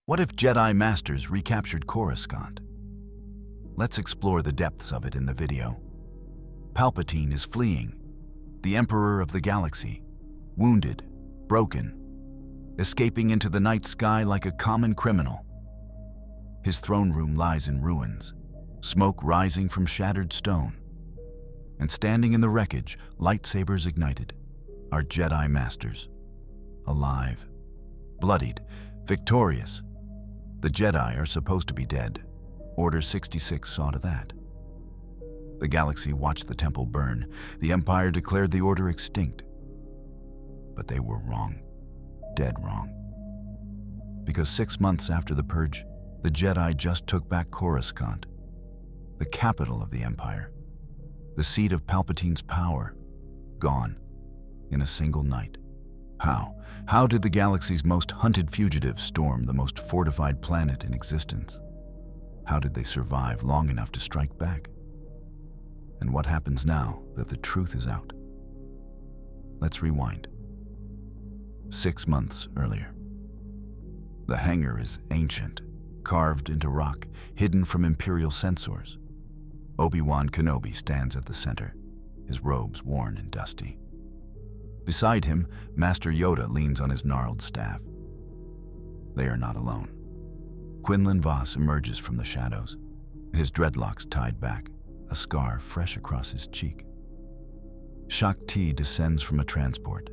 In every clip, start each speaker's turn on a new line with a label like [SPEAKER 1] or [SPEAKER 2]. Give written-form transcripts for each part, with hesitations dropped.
[SPEAKER 1] What if Jedi Masters recaptured Coruscant? Let's explore the depths of it in the video. Palpatine is fleeing, the Emperor of the Galaxy, wounded, broken, escaping into the night sky like a common criminal. His throne room lies in ruins, smoke rising from shattered stone. And standing in the wreckage, lightsabers ignited, are Jedi Masters. Alive, bloodied, victorious. The Jedi are supposed to be dead. Order 66 saw to that. The galaxy watched the temple burn. The Empire declared the Order extinct. But they were wrong. Dead wrong. Because 6 months after the Purge, the Jedi just took back Coruscant, the capital of the Empire, the seat of Palpatine's power, gone in a single night. How? How did the galaxy's most hunted fugitives storm the most fortified planet in existence? How did they survive long enough to strike back? And what happens now that the truth is out? Let's rewind. 6 months earlier. The hangar is ancient, carved into rock, hidden from Imperial censors. Obi-Wan Kenobi stands at the center, his robes worn and dusty. Beside him, Master Yoda leans on his gnarled staff. They are not alone. Quinlan Vos emerges from the shadows, his dreadlocks tied back, a scar fresh across his cheek. Shaak Ti descends from a transport,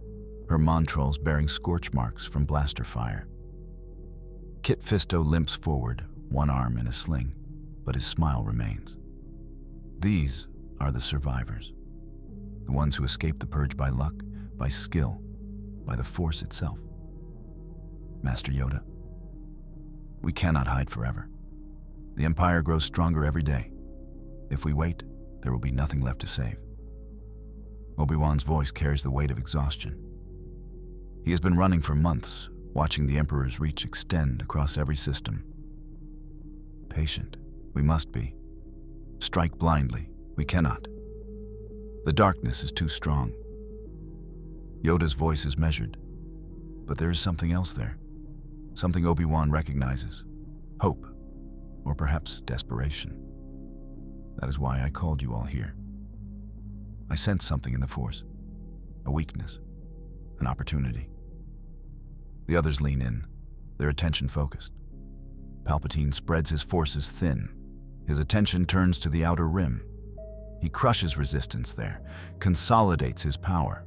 [SPEAKER 1] her montrals bearing scorch marks from blaster fire. Kit Fisto limps forward, one arm in a sling, but his smile remains. These are the survivors, the ones who escaped the Purge by luck, by skill, by the Force itself. Master Yoda, we cannot hide forever. The Empire grows stronger every day. If we wait, there will be nothing left to save. Obi-Wan's voice carries the weight of exhaustion. He has been running for months, watching the Emperor's reach extend across every system. Patient, we must be. Strike blindly, we cannot. The darkness is too strong. Yoda's voice is measured, but there is something else there. Something Obi-Wan recognizes. Hope, or perhaps desperation. That is why I called you all here. I sense something in the Force. A weakness, an opportunity. The others lean in, their attention focused. Palpatine spreads his forces thin. His attention turns to the outer rim. He crushes resistance there, consolidates his power.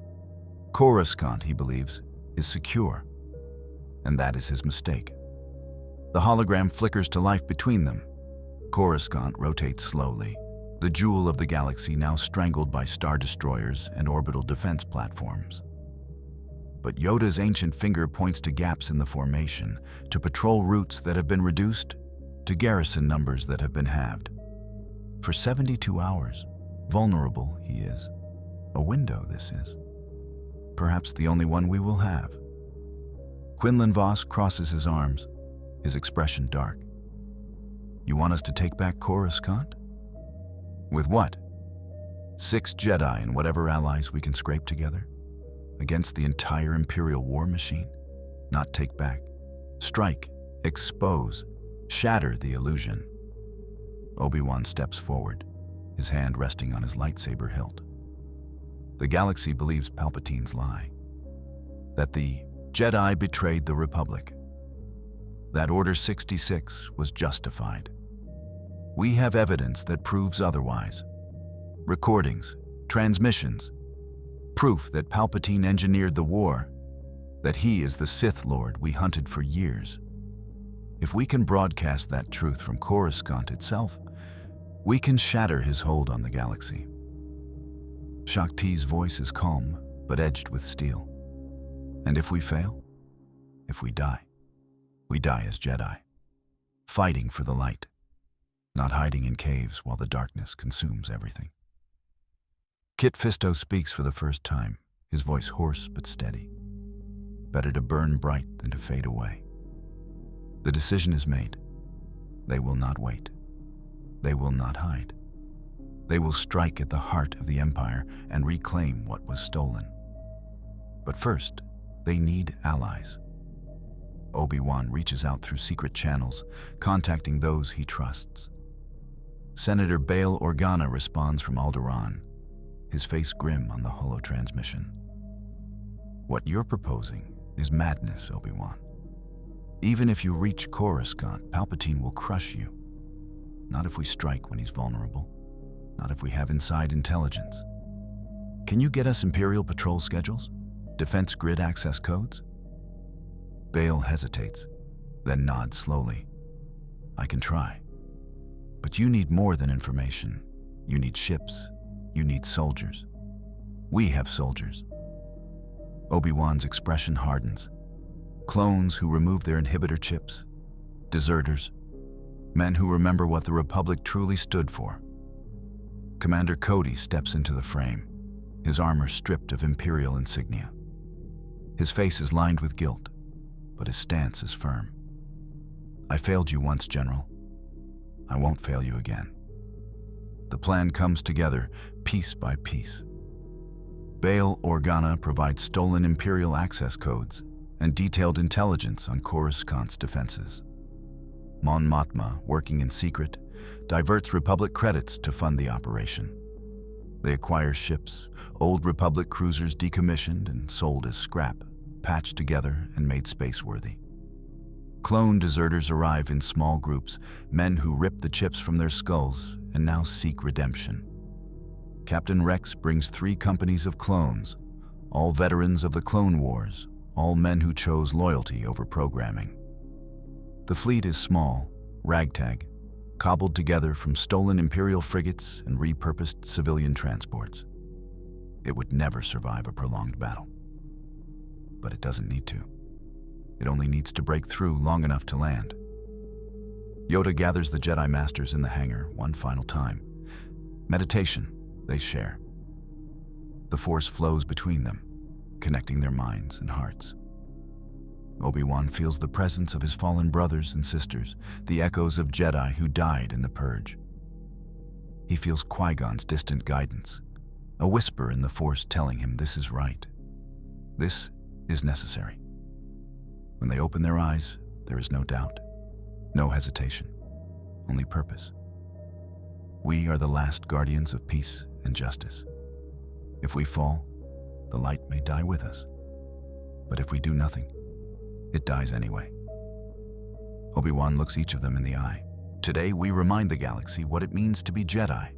[SPEAKER 1] Coruscant, he believes, is secure. And that is his mistake. The hologram flickers to life between them. Coruscant rotates slowly, the jewel of the galaxy now strangled by star destroyers and orbital defense platforms. But Yoda's ancient finger points to gaps in the formation, to patrol routes that have been reduced, to garrison numbers that have been halved. For 72 hours, vulnerable he is. A window, this is. Perhaps the only one we will have. Quinlan Vos crosses his arms, his expression dark. You want us to take back Coruscant? With what? 6 Jedi and whatever allies we can scrape together? Against the entire Imperial war machine? Not take back. Strike, expose, shatter the illusion. Obi-Wan steps forward, his hand resting on his lightsaber hilt. The galaxy believes Palpatine's lie. That the Jedi betrayed the Republic. That Order 66 was justified. We have evidence that proves otherwise. Recordings, transmissions, proof that Palpatine engineered the war, that he is the Sith Lord we hunted for years. If we can broadcast that truth from Coruscant itself, we can shatter his hold on the galaxy. Shaak Ti's voice is calm, but edged with steel. And if we fail, if we die as Jedi, fighting for the light, not hiding in caves while the darkness consumes everything. Kit Fisto speaks for the first time, his voice hoarse but steady. Better to burn bright than to fade away. The decision is made. They will not wait. They will not hide. They will strike at the heart of the Empire and reclaim what was stolen. But first, they need allies. Obi-Wan reaches out through secret channels, contacting those he trusts. Senator Bail Organa responds from Alderaan, his face grim on the holo-transmission. What you're proposing is madness, Obi-Wan. Even if you reach Coruscant, Palpatine will crush you. Not if we strike when he's vulnerable. Not if we have inside intelligence. Can you get us Imperial patrol schedules? Defense grid access codes? Bail hesitates, then nods slowly. I can try. But you need more than information. You need ships. You need soldiers. We have soldiers. Obi-Wan's expression hardens. Clones who remove their inhibitor chips. Deserters. Men who remember what the Republic truly stood for. Commander Cody steps into the frame, his armor stripped of Imperial insignia. His face is lined with guilt, but his stance is firm. I failed you once, General. I won't fail you again. The plan comes together, piece by piece. Bail Organa provides stolen Imperial access codes and detailed intelligence on Coruscant's defenses. Mon Mothma, working in secret, diverts Republic credits to fund the operation. They acquire ships, old Republic cruisers decommissioned and sold as scrap, patched together and made space-worthy. Clone deserters arrive in small groups, men who rip the chips from their skulls and now seek redemption. Captain Rex brings 3 companies of clones, all veterans of the Clone Wars, all men who chose loyalty over programming. The fleet is small, ragtag, cobbled together from stolen Imperial frigates and repurposed civilian transports. It would never survive a prolonged battle. But it doesn't need to. It only needs to break through long enough to land. Yoda gathers the Jedi Masters in the hangar one final time. Meditation, they share. The Force flows between them, connecting their minds and hearts. Obi-Wan feels the presence of his fallen brothers and sisters, the echoes of Jedi who died in the Purge. He feels Qui-Gon's distant guidance, a whisper in the Force telling him this is right. This is necessary. When they open their eyes, there is no doubt, no hesitation, only purpose. We are the last guardians of peace and justice. If we fall, the light may die with us. But if we do nothing, it dies anyway. Obi-Wan looks each of them in the eye. Today, we remind the galaxy what it means to be Jedi.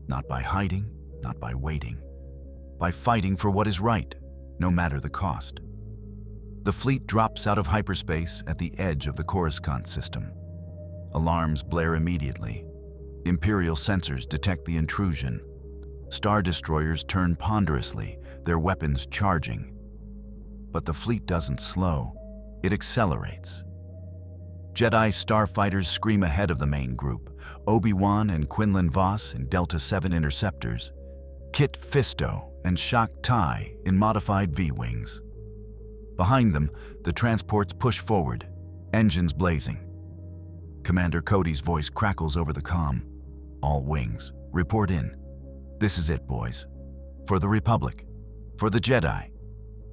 [SPEAKER 1] Not by hiding, not by waiting, by fighting for what is right, no matter the cost. The fleet drops out of hyperspace at the edge of the Coruscant system. Alarms blare immediately. Imperial sensors detect the intrusion. Star destroyers turn ponderously, their weapons charging. But the fleet doesn't slow. It accelerates. Jedi starfighters scream ahead of the main group, Obi-Wan and Quinlan Vos in Delta 7 interceptors, Kit Fisto and Shak Tai in modified V-wings. Behind them, the transports push forward, engines blazing. Commander Cody's voice crackles over the comm. All wings, report in. This is it, boys. For the Republic, for the Jedi,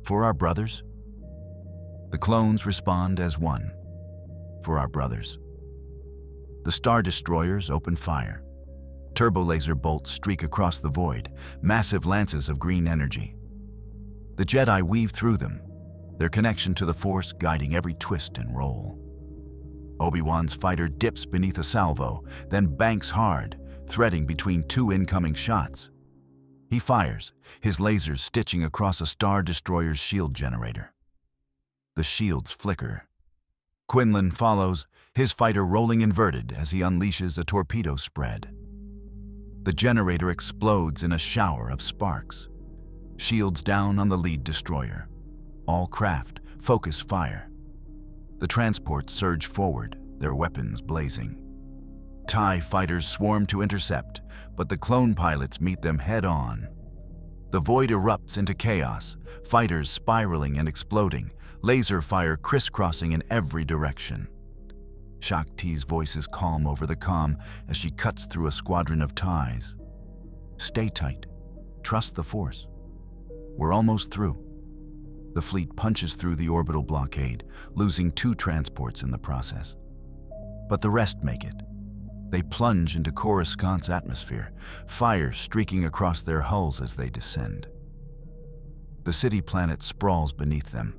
[SPEAKER 1] for our brothers. The clones respond as one. For our brothers. The Star Destroyers open fire. Turbolaser bolts streak across the void, massive lances of green energy. The Jedi weave through them, their connection to the Force guiding every twist and roll. Obi-Wan's fighter dips beneath a salvo, then banks hard, threading between 2 incoming shots. He fires, his lasers stitching across a Star Destroyer's shield generator. The shields flicker. Quinlan follows, his fighter rolling inverted as he unleashes a torpedo spread. The generator explodes in a shower of sparks. Shields down on the lead destroyer. All craft, focus fire. The transports surge forward, their weapons blazing. TIE fighters swarm to intercept, but the clone pilots meet them head-on. The void erupts into chaos, fighters spiraling and exploding, laser fire crisscrossing in every direction. Shak Ti's voice is calm over the comm as she cuts through a squadron of TIEs. Stay tight. Trust the Force. We're almost through. The fleet punches through the orbital blockade, losing 2 transports in the process. But the rest make it. They plunge into Coruscant's atmosphere, fire streaking across their hulls as they descend. The city planet sprawls beneath them,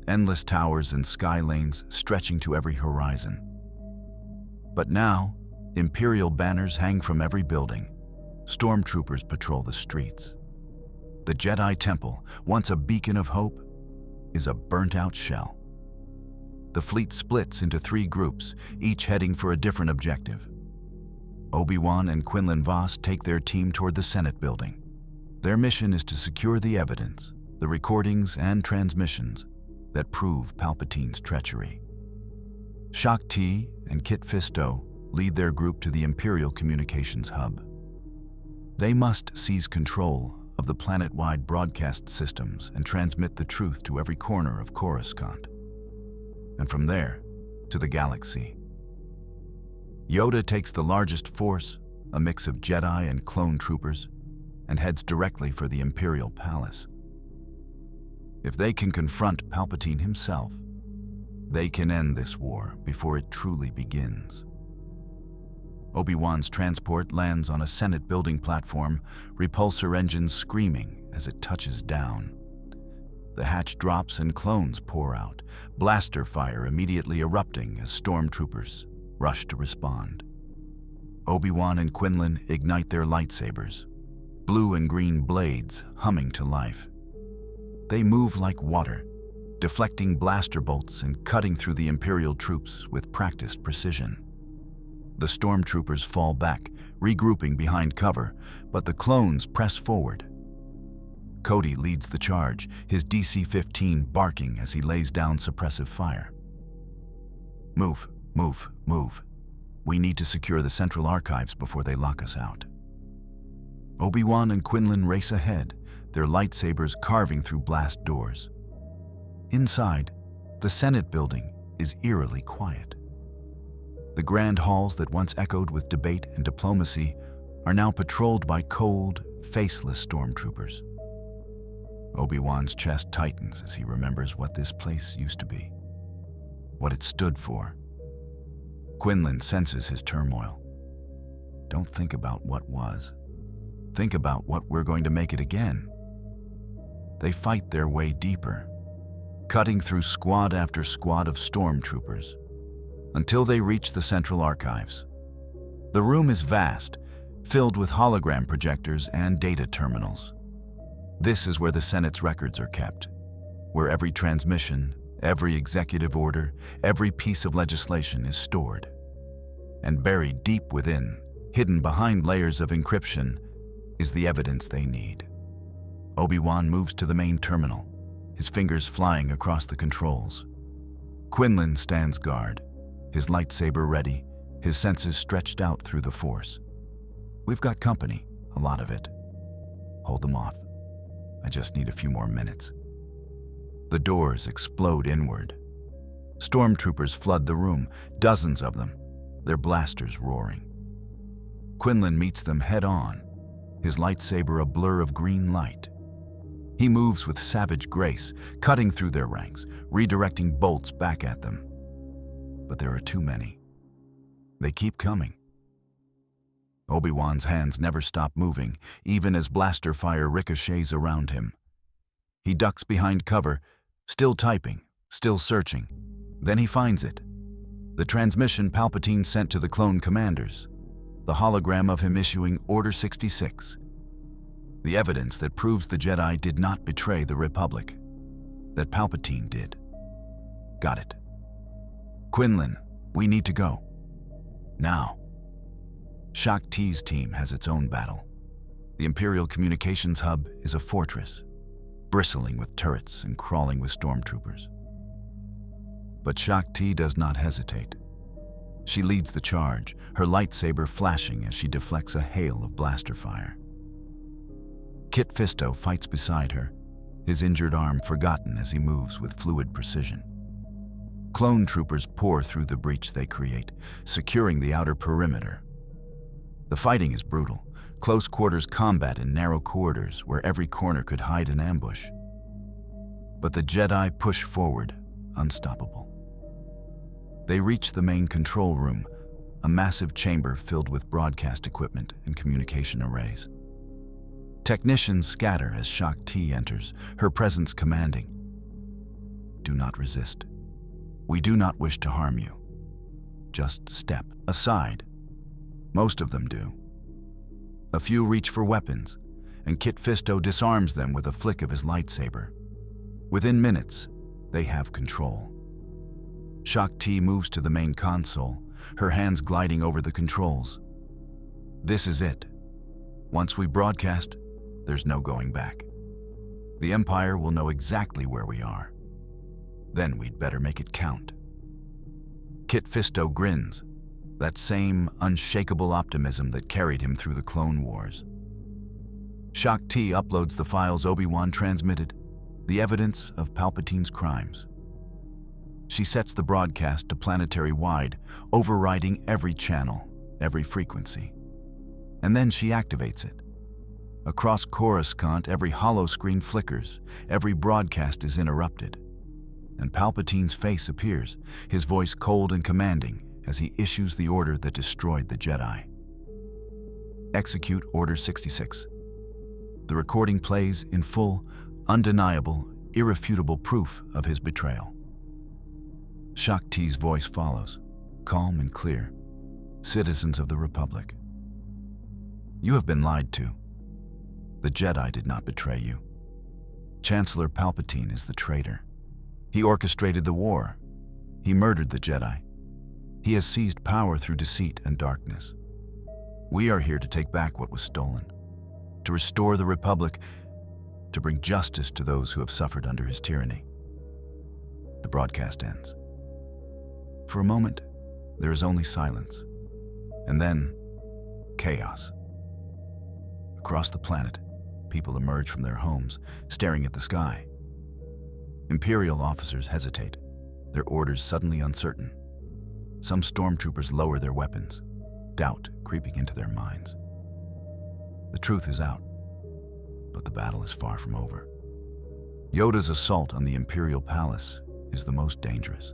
[SPEAKER 1] endless towers and sky lanes stretching to every horizon. But now, Imperial banners hang from every building. Stormtroopers patrol the streets. The Jedi Temple, once a beacon of hope, is a burnt-out shell. The fleet splits into 3 groups, each heading for a different objective. Obi-Wan and Quinlan Vos take their team toward the Senate building. Their mission is to secure the evidence, the recordings and transmissions that prove Palpatine's treachery. Shaak Ti and Kit Fisto lead their group to the Imperial Communications Hub. They must seize control of the planet-wide broadcast systems and transmit the truth to every corner of Coruscant. And from there, to the galaxy. Yoda takes the largest force, a mix of Jedi and clone troopers, and heads directly for the Imperial Palace. If they can confront Palpatine himself, they can end this war before it truly begins. Obi-Wan's transport lands on a Senate building platform, repulsor engines screaming as it touches down. The hatch drops and clones pour out, blaster fire immediately erupting as stormtroopers rush to respond. Obi-Wan and Quinlan ignite their lightsabers, blue and green blades humming to life. They move like water, deflecting blaster bolts and cutting through the Imperial troops with practiced precision. The stormtroopers fall back, regrouping behind cover, but the clones press forward. Cody leads the charge, his DC-15 barking as he lays down suppressive fire. Move, move, move. We need to secure the Central Archives before they lock us out. Obi-Wan and Quinlan race ahead, their lightsabers carving through blast doors. Inside, the Senate building is eerily quiet. The grand halls that once echoed with debate and diplomacy are now patrolled by cold, faceless stormtroopers. Obi-Wan's chest tightens as he remembers what this place used to be, what it stood for. Quinlan senses his turmoil. Don't think about what was. Think about what we're going to make it again. They fight their way deeper, cutting through squad after squad of stormtroopers, until they reach the Central Archives. The room is vast, filled with hologram projectors and data terminals. This is where the Senate's records are kept, where every transmission, every executive order, every piece of legislation is stored. And buried deep within, hidden behind layers of encryption, is the evidence they need. Obi-Wan moves to the main terminal, his fingers flying across the controls. Quinlan stands guard, his lightsaber ready, his senses stretched out through the Force. We've got company, a lot of it. Hold them off. I just need a few more minutes. The doors explode inward. Stormtroopers flood the room, dozens of them, their blasters roaring. Quinlan meets them head-on, his lightsaber a blur of green light. He moves with savage grace, cutting through their ranks, redirecting bolts back at them. But there are too many. They keep coming. Obi-Wan's hands never stop moving, even as blaster fire ricochets around him. He ducks behind cover, still typing, still searching. Then he finds it. The transmission Palpatine sent to the clone commanders. The hologram of him issuing Order 66. The evidence that proves the Jedi did not betray the Republic. That Palpatine did. Got it. Quinlan, we need to go. Now. Shaak Ti's team has its own battle. The Imperial Communications Hub is a fortress, bristling with turrets and crawling with stormtroopers. But Shaak Ti does not hesitate. She leads the charge, her lightsaber flashing as she deflects a hail of blaster fire. Kit Fisto fights beside her, his injured arm forgotten as he moves with fluid precision. Clone troopers pour through the breach they create, securing the outer perimeter. The fighting is brutal, close-quarters combat in narrow corridors where every corner could hide an ambush. But the Jedi push forward, unstoppable. They reach the main control room, a massive chamber filled with broadcast equipment and communication arrays. Technicians scatter as Shaak Ti enters, her presence commanding. Do not resist. We do not wish to harm you. Just step aside. Most of them do. A few reach for weapons, and Kit Fisto disarms them with a flick of his lightsaber. Within minutes, they have control. Shaak Ti moves to the main console, her hands gliding over the controls. This is it. Once we broadcast, there's no going back. The Empire will know exactly where we are. Then we'd better make it count. Kit Fisto grins, that same unshakable optimism that carried him through the Clone Wars. Shaak Ti uploads the files Obi-Wan transmitted, the evidence of Palpatine's crimes. She sets the broadcast to planetary-wide, overriding every channel, every frequency. And then she activates it. Across Coruscant, every holoscreen flickers, every broadcast is interrupted. And Palpatine's face appears, his voice cold and commanding, as he issues the order that destroyed the Jedi. Execute Order 66. The recording plays in full, undeniable, irrefutable proof of his betrayal. Shaak Ti's voice follows, calm and clear. Citizens of the Republic, you have been lied to. The Jedi did not betray you. Chancellor Palpatine is the traitor. He orchestrated the war. He murdered the Jedi. He has seized power through deceit and darkness. We are here to take back what was stolen, to restore the Republic, to bring justice to those who have suffered under his tyranny. The broadcast ends. For a moment, there is only silence, and then chaos. Across the planet, people emerge from their homes, staring at the sky. Imperial officers hesitate, their orders suddenly uncertain. Some stormtroopers lower their weapons, doubt creeping into their minds. The truth is out, but the battle is far from over. Yoda's assault on the Imperial Palace is the most dangerous.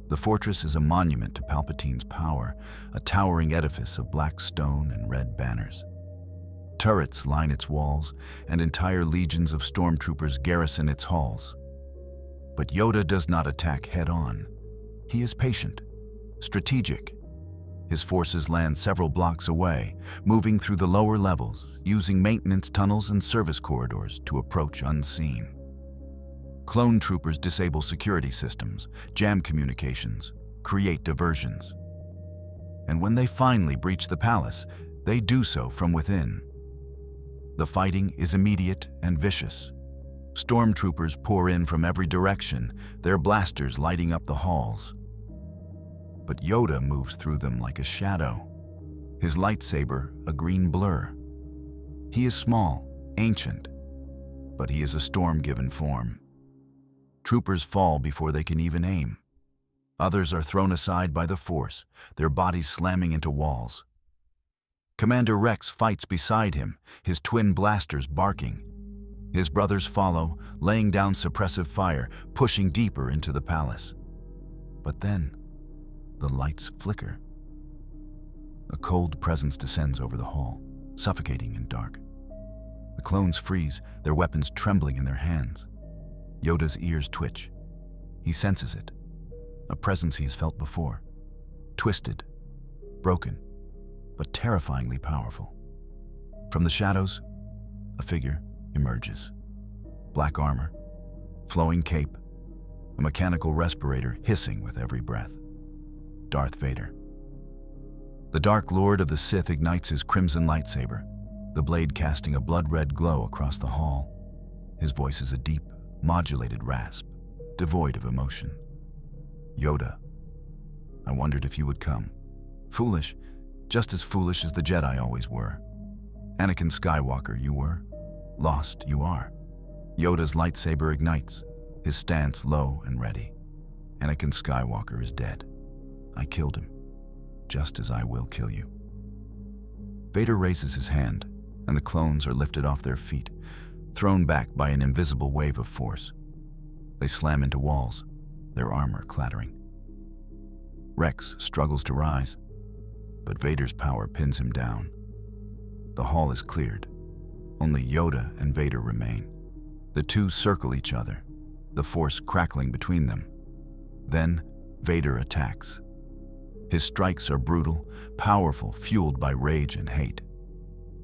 [SPEAKER 1] The fortress is a monument to Palpatine's power, a towering edifice of black stone and red banners. Turrets line its walls, and entire legions of stormtroopers garrison its halls. But Yoda does not attack head-on. He is patient, strategic. His forces land several blocks away, moving through the lower levels, using maintenance tunnels and service corridors to approach unseen. Clone troopers disable security systems, jam communications, create diversions. And when they finally breach the palace, they do so from within. The fighting is immediate and vicious. Stormtroopers pour in from every direction, their blasters lighting up the halls. But Yoda moves through them like a shadow, his lightsaber a green blur. He is small, ancient, but he is a storm-given form. Troopers fall before they can even aim. Others are thrown aside by the Force, their bodies slamming into walls. Commander Rex fights beside him, his twin blasters barking. His brothers follow, laying down suppressive fire, pushing deeper into the palace. But then, the lights flicker. A cold presence descends over the hall, suffocating and dark. The clones freeze, their weapons trembling in their hands. Yoda's ears twitch. He senses it, a presence he has felt before. Twisted, broken, but terrifyingly powerful. From the shadows, a figure emerges. Black armor, flowing cape, a mechanical respirator hissing with every breath. Darth Vader. The Dark Lord of the Sith ignites his crimson lightsaber, the blade casting a blood-red glow across the hall. His voice is a deep, modulated rasp, devoid of emotion. Yoda, I wondered if you would come. Foolish, just as foolish as the Jedi always were. Anakin Skywalker, you were. Lost, you are. Yoda's lightsaber ignites, his stance low and ready. Anakin Skywalker is dead. I killed him, just as I will kill you. Vader raises his hand, and the clones are lifted off their feet, thrown back by an invisible wave of force. They slam into walls, their armor clattering. Rex struggles to rise, but Vader's power pins him down. The hall is cleared. Only Yoda and Vader remain. The two circle each other, the Force crackling between them. Then, Vader attacks. His strikes are brutal, powerful, fueled by rage and hate.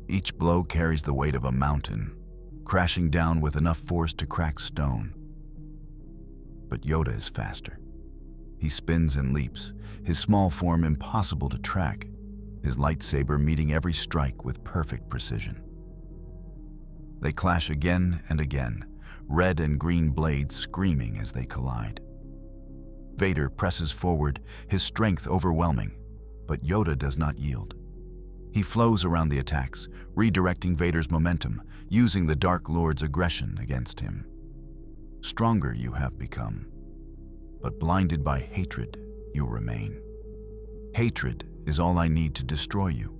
[SPEAKER 1] Each blow carries the weight of a mountain, crashing down with enough force to crack stone. But Yoda is faster. He spins and leaps, his small form impossible to track, his lightsaber meeting every strike with perfect precision. They clash again and again, red and green blades screaming as they collide. Vader presses forward, his strength overwhelming, but Yoda does not yield. He flows around the attacks, redirecting Vader's momentum, using the Dark Lord's aggression against him. Stronger you have become, but blinded by hatred, you remain. Hatred is all I need to destroy you.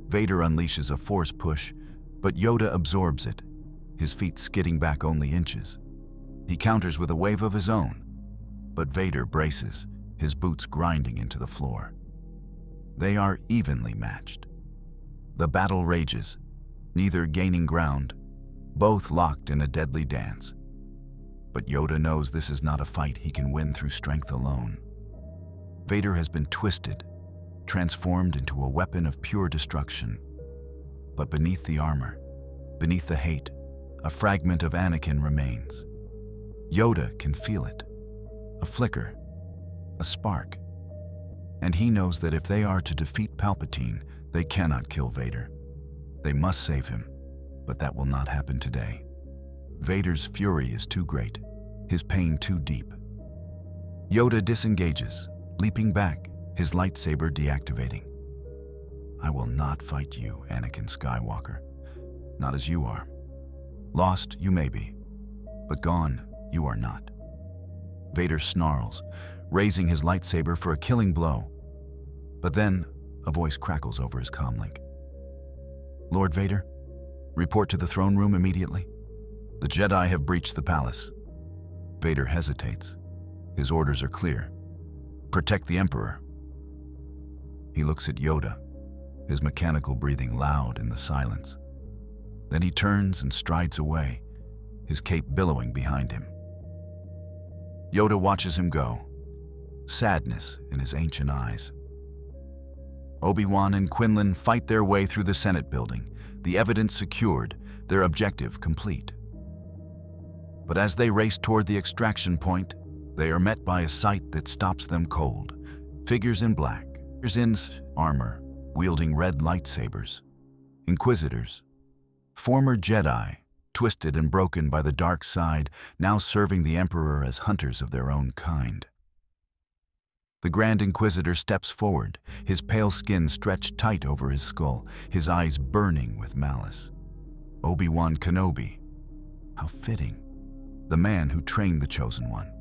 [SPEAKER 1] Vader unleashes a force push, but Yoda absorbs it, his feet skidding back only inches. He counters with a wave of his own, but Vader braces, his boots grinding into the floor. They are evenly matched. The battle rages, neither gaining ground, both locked in a deadly dance. But Yoda knows this is not a fight he can win through strength alone. Vader has been twisted, transformed into a weapon of pure destruction. But beneath the armor, beneath the hate, a fragment of Anakin remains. Yoda can feel it. A flicker, a spark. And he knows that if they are to defeat Palpatine, they cannot kill Vader. They must save him, but that will not happen today. Vader's fury is too great, his pain too deep. Yoda disengages, leaping back, his lightsaber deactivating. I will not fight you, Anakin Skywalker. Not as you are. Lost you may be, but gone you are not. Vader snarls, raising his lightsaber for a killing blow. But then, a voice crackles over his comlink. Lord Vader, report to the throne room immediately. The Jedi have breached the palace. Vader hesitates. His orders are clear. Protect the Emperor. He looks at Yoda, his mechanical breathing loud in the silence. Then he turns and strides away, his cape billowing behind him. Yoda watches him go, sadness in his ancient eyes. Obi-Wan and Quinlan fight their way through the Senate building, the evidence secured, their objective complete. But as they race toward the extraction point, they are met by a sight that stops them cold. Figures in black, figures in armor, wielding red lightsabers. Inquisitors, former Jedi, twisted and broken by the dark side, now serving the Emperor as hunters of their own kind. The Grand Inquisitor steps forward, his pale skin stretched tight over his skull, his eyes burning with malice. Obi-Wan Kenobi. How fitting. The man who trained the Chosen One,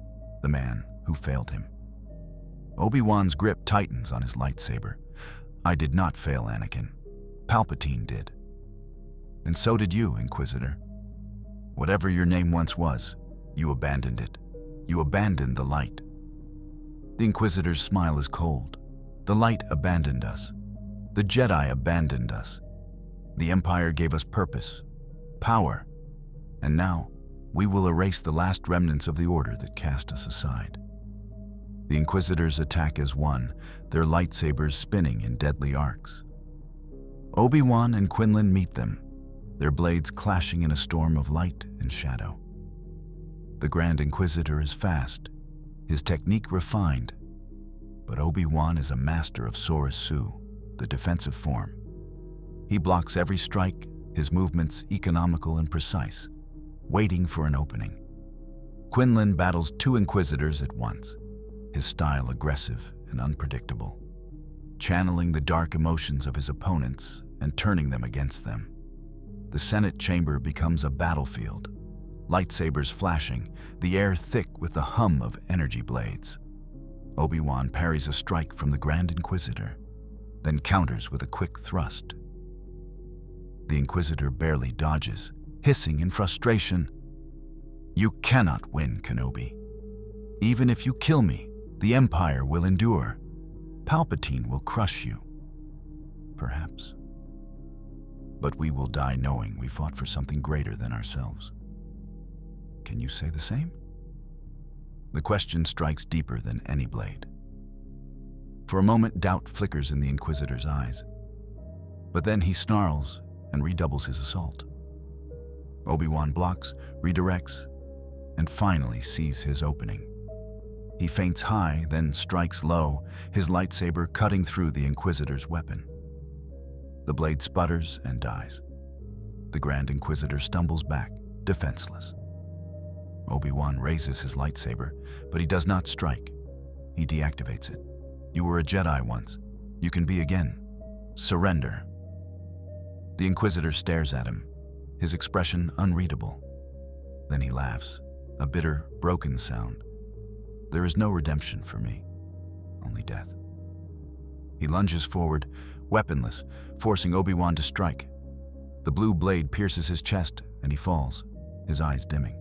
[SPEAKER 1] the man who failed him. Obi-Wan's grip tightens on his lightsaber. I did not fail, Anakin. Palpatine did. And so did you, Inquisitor. Whatever your name once was, you abandoned it. You abandoned the light. The Inquisitor's smile is cold. The light abandoned us. The Jedi abandoned us. The Empire gave us purpose, power, and now we will erase the last remnants of the Order that cast us aside. The Inquisitors attack as one, their lightsabers spinning in deadly arcs. Obi-Wan and Quinlan meet them, their blades clashing in a storm of light and shadow. The Grand Inquisitor is fast, his technique refined, but Obi-Wan is a master of Sora Su, the defensive form. He blocks every strike, his movements economical and precise, waiting for an opening. Quinlan battles two Inquisitors at once, his style aggressive and unpredictable, channeling the dark emotions of his opponents and turning them against them. The Senate chamber becomes a battlefield, lightsabers flashing, the air thick with the hum of energy blades. Obi-Wan parries a strike from the Grand Inquisitor, then counters with a quick thrust. The Inquisitor barely dodges, hissing in frustration. You cannot win, Kenobi. Even if you kill me, the Empire will endure. Palpatine will crush you. Perhaps. But we will die knowing we fought for something greater than ourselves. Can you say the same? The question strikes deeper than any blade. For a moment, doubt flickers in the Inquisitor's eyes. But then he snarls and redoubles his assault. Obi-Wan blocks, redirects, and finally sees his opening. He feints high, then strikes low, his lightsaber cutting through the Inquisitor's weapon. The blade sputters and dies. The Grand Inquisitor stumbles back, defenseless. Obi-Wan raises his lightsaber, but he does not strike. He deactivates it. You were a Jedi once. You can be again. Surrender. The Inquisitor stares at him, his expression unreadable. Then he laughs, a bitter, broken sound. There is no redemption for me, only death. He lunges forward, weaponless, forcing Obi-Wan to strike. The blue blade pierces his chest, and he falls, his eyes dimming.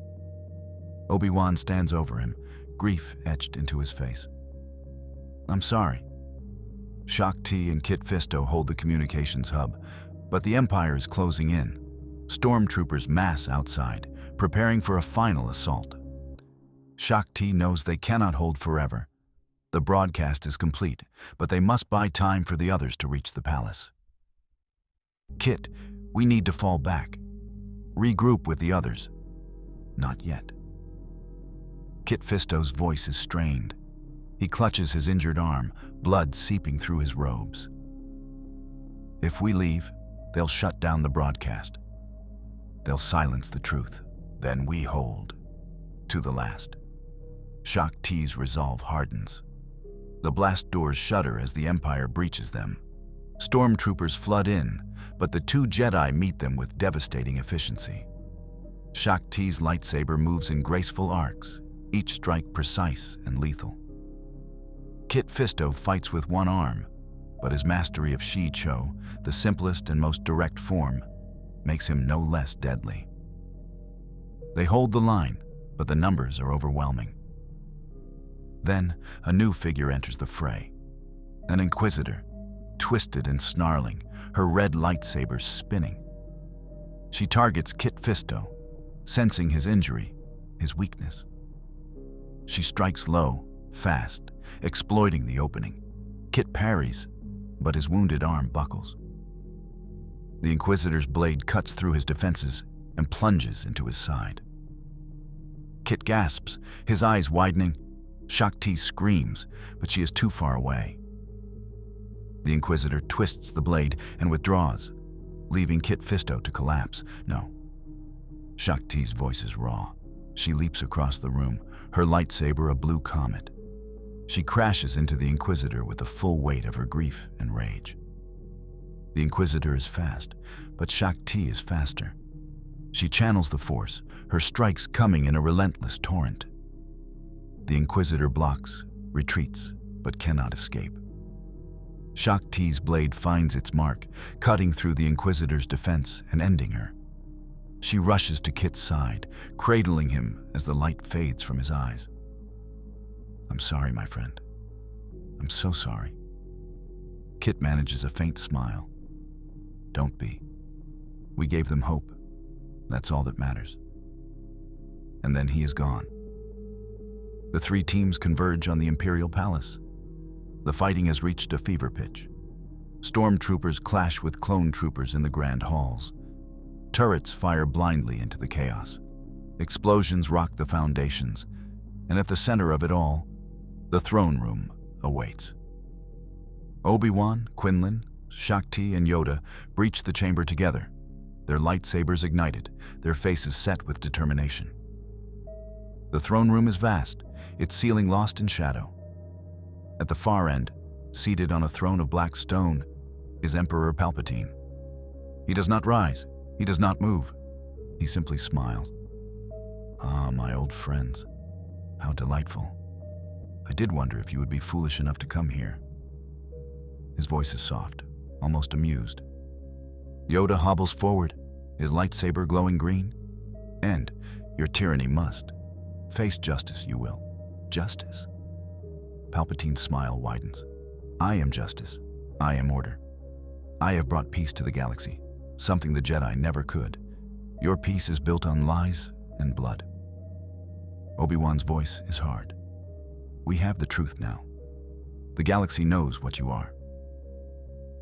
[SPEAKER 1] Obi-Wan stands over him, grief etched into his face. I'm sorry. Shaak Ti and Kit Fisto hold the communications hub, but the Empire is closing in. Stormtroopers mass outside, preparing for a final assault. Shaak Ti knows they cannot hold forever. The broadcast is complete, but they must buy time for the others to reach the palace. Kit, we need to fall back. Regroup with the others. Not yet. Kit Fisto's voice is strained. He clutches his injured arm, blood seeping through his robes. If we leave, they'll shut down the broadcast. They'll silence the truth. Then we hold. To the last. Shaak Ti's resolve hardens. The blast doors shudder as the Empire breaches them. Stormtroopers flood in, but the two Jedi meet them with devastating efficiency. Shaak Ti's lightsaber moves in graceful arcs, each strike precise and lethal. Kit Fisto fights with one arm, but his mastery of Shi Cho, the simplest and most direct form, makes him no less deadly. They hold the line, but the numbers are overwhelming. Then, a new figure enters the fray. An Inquisitor, twisted and snarling, her red lightsaber spinning. She targets Kit Fisto, sensing his injury, his weakness. She strikes low, fast, exploiting the opening. Kit parries, but his wounded arm buckles. The Inquisitor's blade cuts through his defenses and plunges into his side. Kit gasps, his eyes widening. Shaak Ti screams, but she is too far away. The Inquisitor twists the blade and withdraws, leaving Kit Fisto to collapse. No. Shaak Ti's voice is raw. She leaps across the room, her lightsaber a blue comet. She crashes into the Inquisitor with the full weight of her grief and rage. The Inquisitor is fast, but Shaak Ti is faster. She channels the Force, her strikes coming in a relentless torrent. The Inquisitor blocks, retreats, but cannot escape. Shaak Ti's blade finds its mark, cutting through the Inquisitor's defense and ending her. She rushes to Kit's side, cradling him as the light fades from his eyes. I'm sorry, my friend. I'm so sorry. Kit manages a faint smile. Don't be. We gave them hope. That's all that matters. And then he is gone. The three teams converge on the Imperial Palace. The fighting has reached a fever pitch. Stormtroopers clash with clone troopers in the grand halls. Turrets fire blindly into the chaos. Explosions rock the foundations, and at the center of it all, the throne room awaits. Obi-Wan, Quinlan, Shaak Ti, and Yoda breach the chamber together, their lightsabers ignited, their faces set with determination. The throne room is vast, its ceiling lost in shadow. At the far end, seated on a throne of black stone, is Emperor Palpatine. He does not rise, he does not move. He simply smiles. Ah, my old friends, how delightful. I did wonder if you would be foolish enough to come here. His voice is soft, almost amused. Yoda hobbles forward, his lightsaber glowing green. And, Your tyranny must. Face justice, you will. Justice? Palpatine's smile widens. I am justice. I am order. I have brought peace to the galaxy, something the Jedi never could. Your peace is built on lies and blood. Obi-Wan's voice is hard. We have the truth now. The galaxy knows what you are.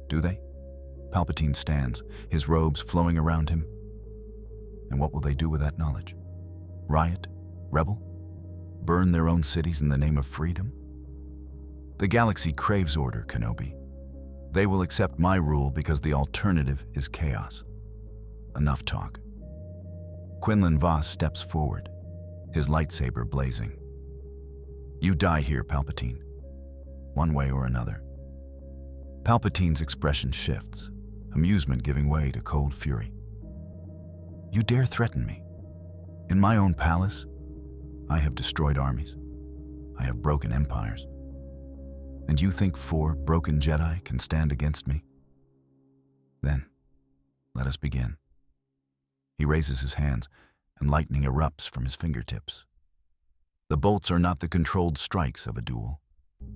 [SPEAKER 1] Do they? Palpatine stands, his robes flowing around him. And what will they do with that knowledge? Riot? Rebel? Burn their own cities in the name of freedom? The galaxy craves order, Kenobi. They will accept my rule because the alternative is chaos. Enough talk. Quinlan Vos steps forward, his lightsaber blazing. You die here, Palpatine. One way or another. Palpatine's expression shifts, amusement giving way to cold fury. You dare threaten me? In my own palace, I have destroyed armies. I have broken empires. And you think 4 broken Jedi can stand against me? Then, let us begin. He raises his hands, and lightning erupts from his fingertips. The bolts are not the controlled strikes of a duel.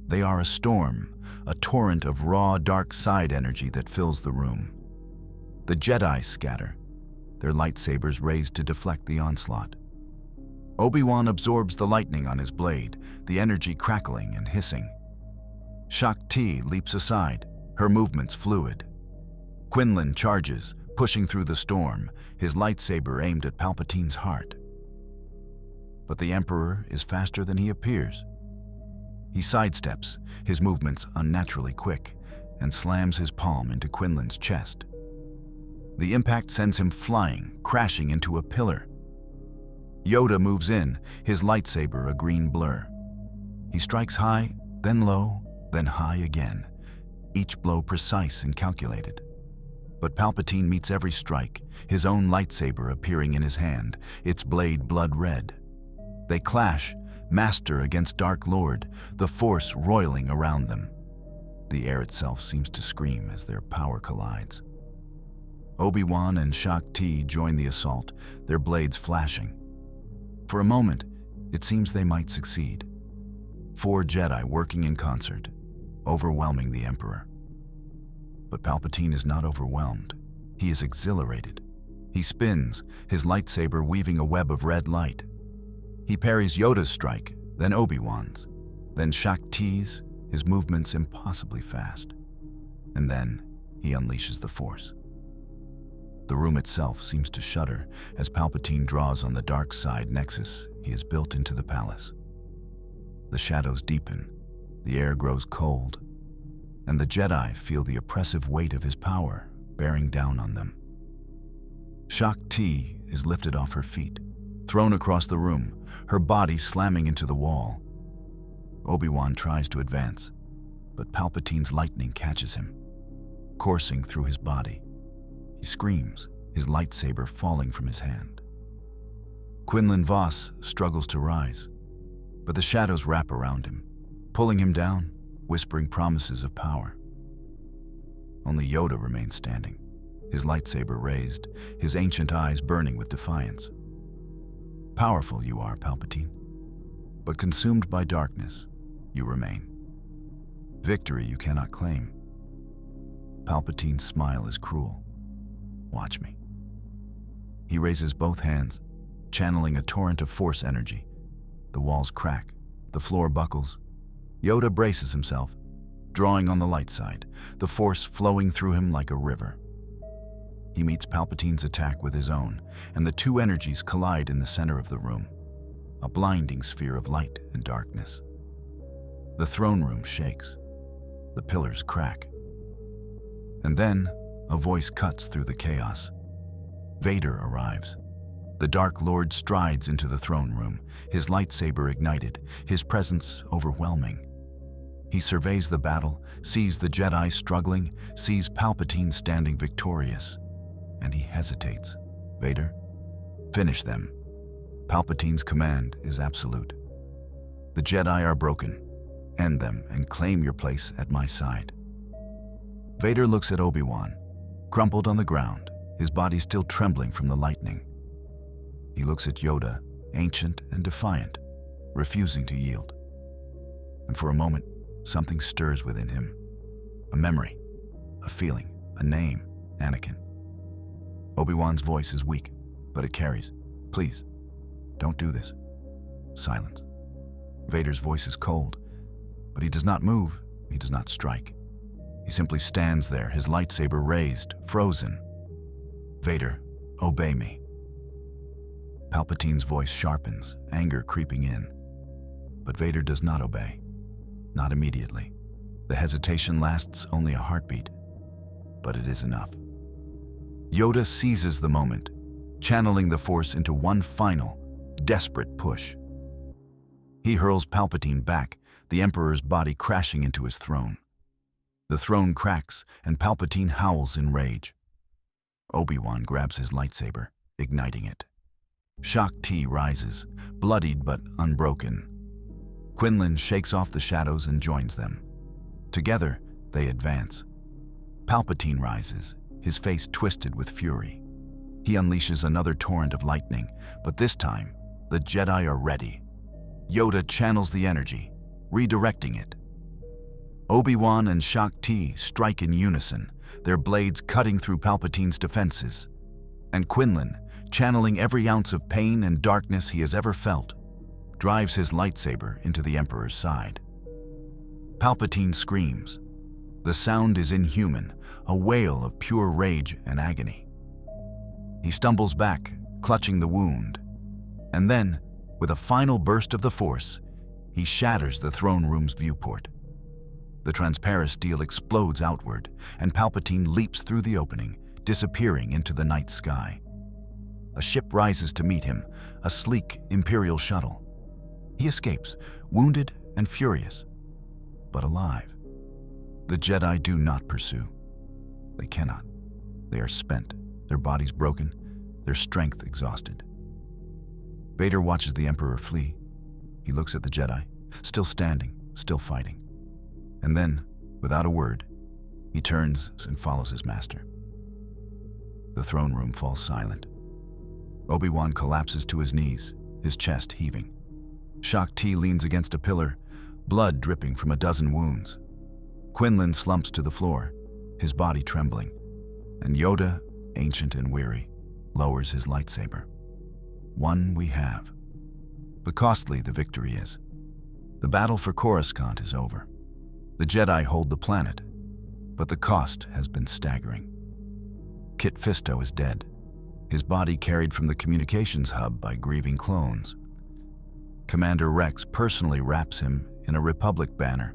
[SPEAKER 1] They are a storm, a torrent of raw, dark side energy that fills the room. The Jedi scatter, their lightsabers raised to deflect the onslaught. Obi-Wan absorbs the lightning on his blade, the energy crackling and hissing. Shak-Ti leaps aside, her movements fluid. Quinlan charges, pushing through the storm, his lightsaber aimed at Palpatine's heart. But the Emperor is faster than he appears. He sidesteps, his movements unnaturally quick, and slams his palm into Quinlan's chest. The impact sends him flying, crashing into a pillar. Yoda moves in, his lightsaber a green blur. He strikes high, then low, then high again, each blow precise and calculated. But Palpatine meets every strike, his own lightsaber appearing in his hand, its blade blood red. They clash, Master against Dark Lord, the Force roiling around them. The air itself seems to scream as their power collides. Obi-Wan and Shak-Ti join the assault, their blades flashing. For a moment, it seems they might succeed. 4 Jedi working in concert, overwhelming the Emperor. But Palpatine is not overwhelmed. He is exhilarated. He spins, his lightsaber weaving a web of red light. He parries Yoda's strike, then Obi-Wan's, then Shak-Ti's, his movements impossibly fast. And then he unleashes the Force. The room itself seems to shudder as Palpatine draws on the dark side nexus he has built into the palace. The shadows deepen, the air grows cold, and the Jedi feel the oppressive weight of his power bearing down on them. Shak-Ti is lifted off her feet, thrown across the room, her body slamming into the wall. Obi-Wan tries to advance, but Palpatine's lightning catches him, coursing through his body. He screams, his lightsaber falling from his hand. Quinlan Vos struggles to rise, but the shadows wrap around him, pulling him down, whispering promises of power. Only Yoda remains standing, his lightsaber raised, his ancient eyes burning with defiance. Powerful you are, Palpatine, but consumed by darkness, you remain. Victory you cannot claim. Palpatine's smile is cruel. Watch me. He raises both hands, channeling a torrent of Force energy. The walls crack, the floor buckles. Yoda braces himself, drawing on the light side, the Force flowing through him like a river. He meets Palpatine's attack with his own, and the 2 energies collide in the center of the room, a blinding sphere of light and darkness. The throne room shakes. The pillars crack. And then, a voice cuts through the chaos. Vader arrives. The Dark Lord strides into the throne room, his lightsaber ignited, his presence overwhelming. He surveys the battle, sees the Jedi struggling, sees Palpatine standing victorious, and he hesitates. Vader, finish them. Palpatine's command is absolute. The Jedi are broken. End them and claim your place at my side. Vader looks at Obi-Wan, crumpled on the ground, his body still trembling from the lightning. He looks at Yoda, ancient and defiant, refusing to yield. And for a moment, something stirs within him. A memory, a feeling, a name, Anakin. Obi-Wan's voice is weak, but it carries. Please, don't do this. Silence. Vader's voice is cold, but he does not move, he does not strike. He simply stands there, his lightsaber raised, frozen. Vader, obey me. Palpatine's voice sharpens, anger creeping in. But Vader does not obey. Not immediately. The hesitation lasts only a heartbeat, but it is enough. Yoda seizes the moment, channeling the Force into one final, desperate push. He hurls Palpatine back, the Emperor's body crashing into his throne. The throne cracks, and Palpatine howls in rage. Obi-Wan grabs his lightsaber, igniting it. Shaak Ti rises, bloodied but unbroken. Quinlan shakes off the shadows and joins them. Together, they advance. Palpatine rises, his face twisted with fury. He unleashes another torrent of lightning, but this time, the Jedi are ready. Yoda channels the energy, redirecting it. Obi-Wan and Shaak Ti strike in unison, their blades cutting through Palpatine's defenses. And Quinlan, channeling every ounce of pain and darkness he has ever felt, drives his lightsaber into the Emperor's side. Palpatine screams. The sound is inhuman, a wail of pure rage and agony. He stumbles back, clutching the wound. And then, with a final burst of the Force, he shatters the throne room's viewport. The transparent steel explodes outward, and Palpatine leaps through the opening, disappearing into the night sky. A ship rises to meet him, a sleek Imperial shuttle. He escapes, wounded and furious, but alive. The Jedi do not pursue. They cannot. They are spent, their bodies broken, their strength exhausted. Vader watches the Emperor flee. He looks at the Jedi, still standing, still fighting. And then, without a word, he turns and follows his master. The throne room falls silent. Obi-Wan collapses to his knees, his chest heaving. Shaak Ti leans against a pillar, blood dripping from a dozen wounds. Quinlan slumps to the floor, his body trembling, and Yoda, ancient and weary, lowers his lightsaber. One we have. But costly the victory is. The battle for Coruscant is over. The Jedi hold the planet, but the cost has been staggering. Kit Fisto is dead, his body carried from the communications hub by grieving clones. Commander Rex personally wraps him in a Republic banner,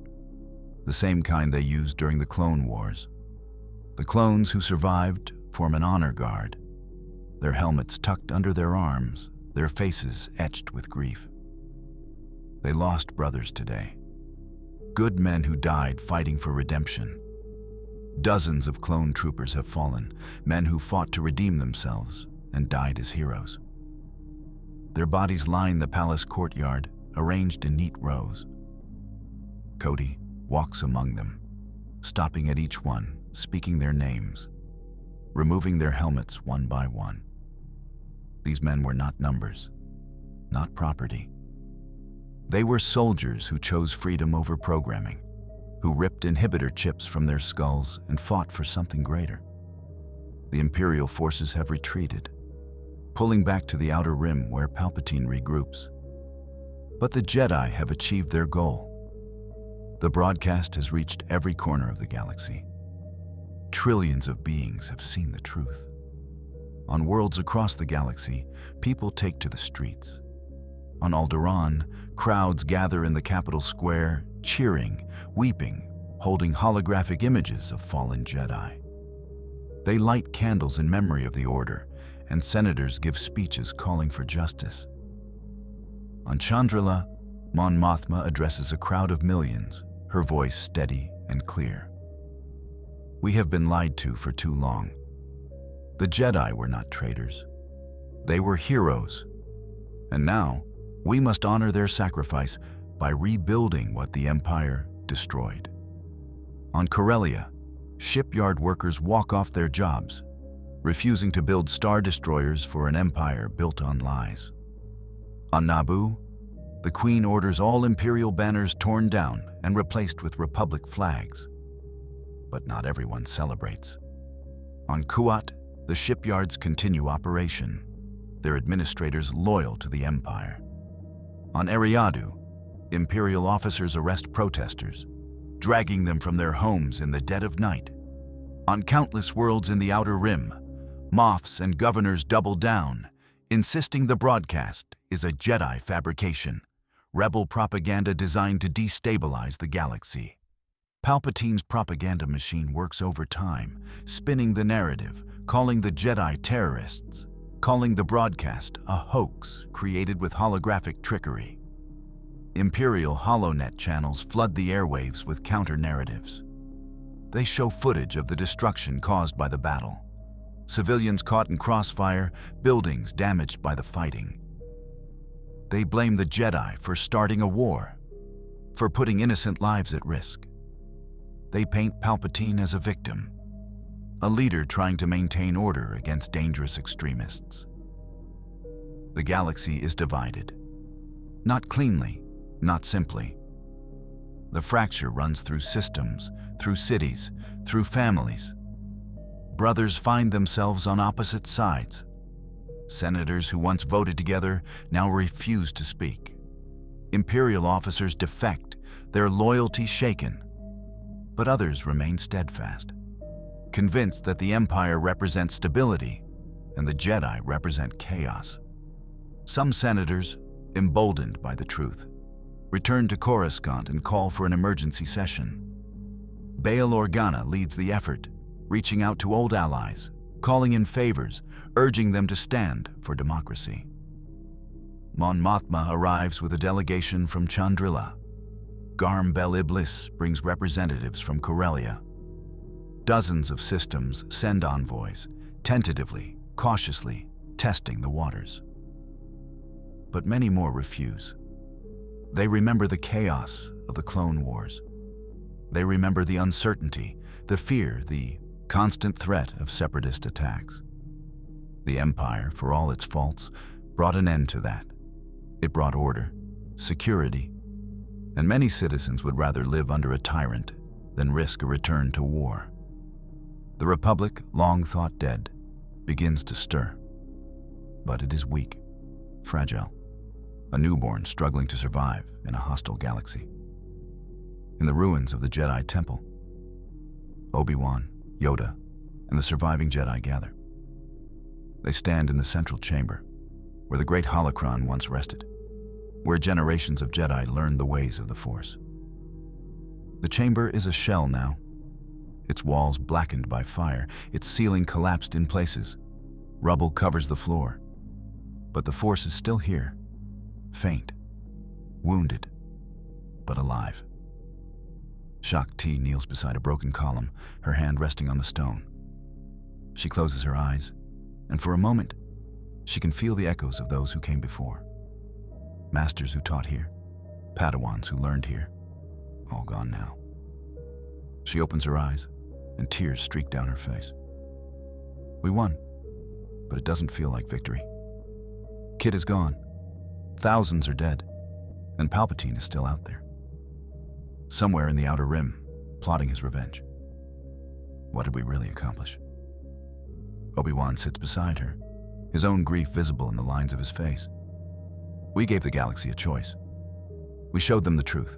[SPEAKER 1] the same kind they used during the Clone Wars. The clones who survived form an honor guard, their helmets tucked under their arms, their faces etched with grief. They lost brothers today. Good men who died fighting for redemption. Dozens of clone troopers have fallen, men who fought to redeem themselves and died as heroes. Their bodies line the palace courtyard, arranged in neat rows. Cody walks among them, stopping at each one, speaking their names, removing their helmets one by one. These men were not numbers, not property. They were soldiers who chose freedom over programming, who ripped inhibitor chips from their skulls and fought for something greater. The Imperial forces have retreated, pulling back to the outer rim where Palpatine regroups. But the Jedi have achieved their goal. The broadcast has reached every corner of the galaxy. Trillions of beings have seen the truth. On worlds across the galaxy, people take to the streets. On Alderaan, crowds gather in the capital square, cheering, weeping, holding holographic images of fallen Jedi. They light candles in memory of the Order, and senators give speeches calling for justice. On Chandrila, Mon Mothma addresses a crowd of millions, her voice steady and clear. We have been lied to for too long. The Jedi were not traitors. They were heroes. And now, we must honor their sacrifice by rebuilding what the Empire destroyed. On Corellia, shipyard workers walk off their jobs. refusing to build star destroyers for an empire built on lies. On Naboo, the Queen orders all Imperial banners torn down and replaced with Republic flags. But not everyone celebrates. On Kuat, the shipyards continue operation, their administrators loyal to the Empire. On Eriadu, Imperial officers arrest protesters, dragging them from their homes in the dead of night. On countless worlds in the Outer Rim, Moffs and governors double down, insisting the broadcast is a Jedi fabrication, rebel propaganda designed to destabilize the galaxy. Palpatine's propaganda machine works overtime, spinning the narrative, calling the Jedi terrorists, calling the broadcast a hoax created with holographic trickery. Imperial HoloNet channels flood the airwaves with counter-narratives. They show footage of the destruction caused by the battle. Civilians caught in crossfire, buildings damaged by the fighting. They blame the Jedi for starting a war, for putting innocent lives at risk. They paint Palpatine as a victim, a leader trying to maintain order against dangerous extremists. The galaxy is divided. Not cleanly, not simply. The fracture runs through systems, through cities, through families. Brothers find themselves on opposite sides. Senators who once voted together now refuse to speak. Imperial officers defect, their loyalty shaken. But others remain steadfast, convinced that the Empire represents stability and the Jedi represent chaos. Some senators, emboldened by the truth, return to Coruscant and call for an emergency session. Bail Organa leads the effort, reaching out to old allies, calling in favors, urging them to stand for democracy. Mon Mothma arrives with a delegation from Chandrila. Garm Bel Iblis brings representatives from Corellia. Dozens of systems send envoys, tentatively, cautiously, testing the waters. But many more refuse. They remember the chaos of the Clone Wars. They remember the uncertainty, the fear, the constant threat of separatist attacks. The Empire, for all its faults, brought an end to that. It brought order, security, and many citizens would rather live under a tyrant than risk a return to war. The Republic, long thought dead, begins to stir. But it is weak, fragile, a newborn struggling to survive in a hostile galaxy. In the ruins of the Jedi Temple, Obi-Wan, Yoda, and the surviving Jedi gather. They stand in the central chamber, where the great holocron once rested, where generations of Jedi learned the ways of the Force. The chamber is a shell now, its walls blackened by fire, its ceiling collapsed in places. Rubble covers the floor, but the Force is still here, faint, wounded, but alive. Shakti kneels beside a broken column, her hand resting on the stone. She closes her eyes, and for a moment, she can feel the echoes of those who came before. Masters who taught here, Padawans who learned here, all gone now. She opens her eyes, and tears streak down her face. We won, but it doesn't feel like victory. Kid is gone, thousands are dead, and Palpatine is still out there. Somewhere in the Outer Rim, plotting his revenge. What did we really accomplish? Obi-Wan sits beside her, his own grief visible in the lines of his face. We gave the galaxy a choice. We showed them the truth.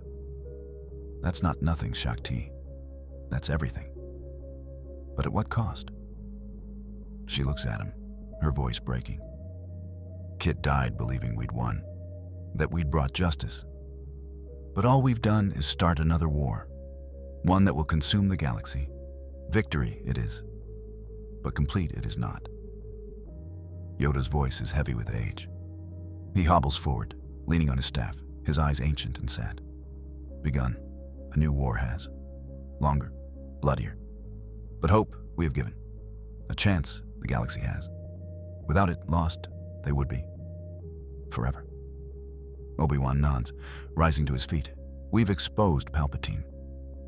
[SPEAKER 1] That's not nothing, Shakti. That's everything. But at what cost? She looks at him, her voice breaking. Kit died believing we'd won, that we'd brought justice. But all we've done is start another war, one that will consume the galaxy. Victory it is, but complete it is not. Yoda's voice is heavy with age. He hobbles forward, leaning on his staff, his eyes ancient and sad. Begun, a new war has. Longer, bloodier. But hope we have given. A chance the galaxy has. Without it, lost they would be. Forever. Obi-Wan nods, rising to his feet. We've exposed Palpatine.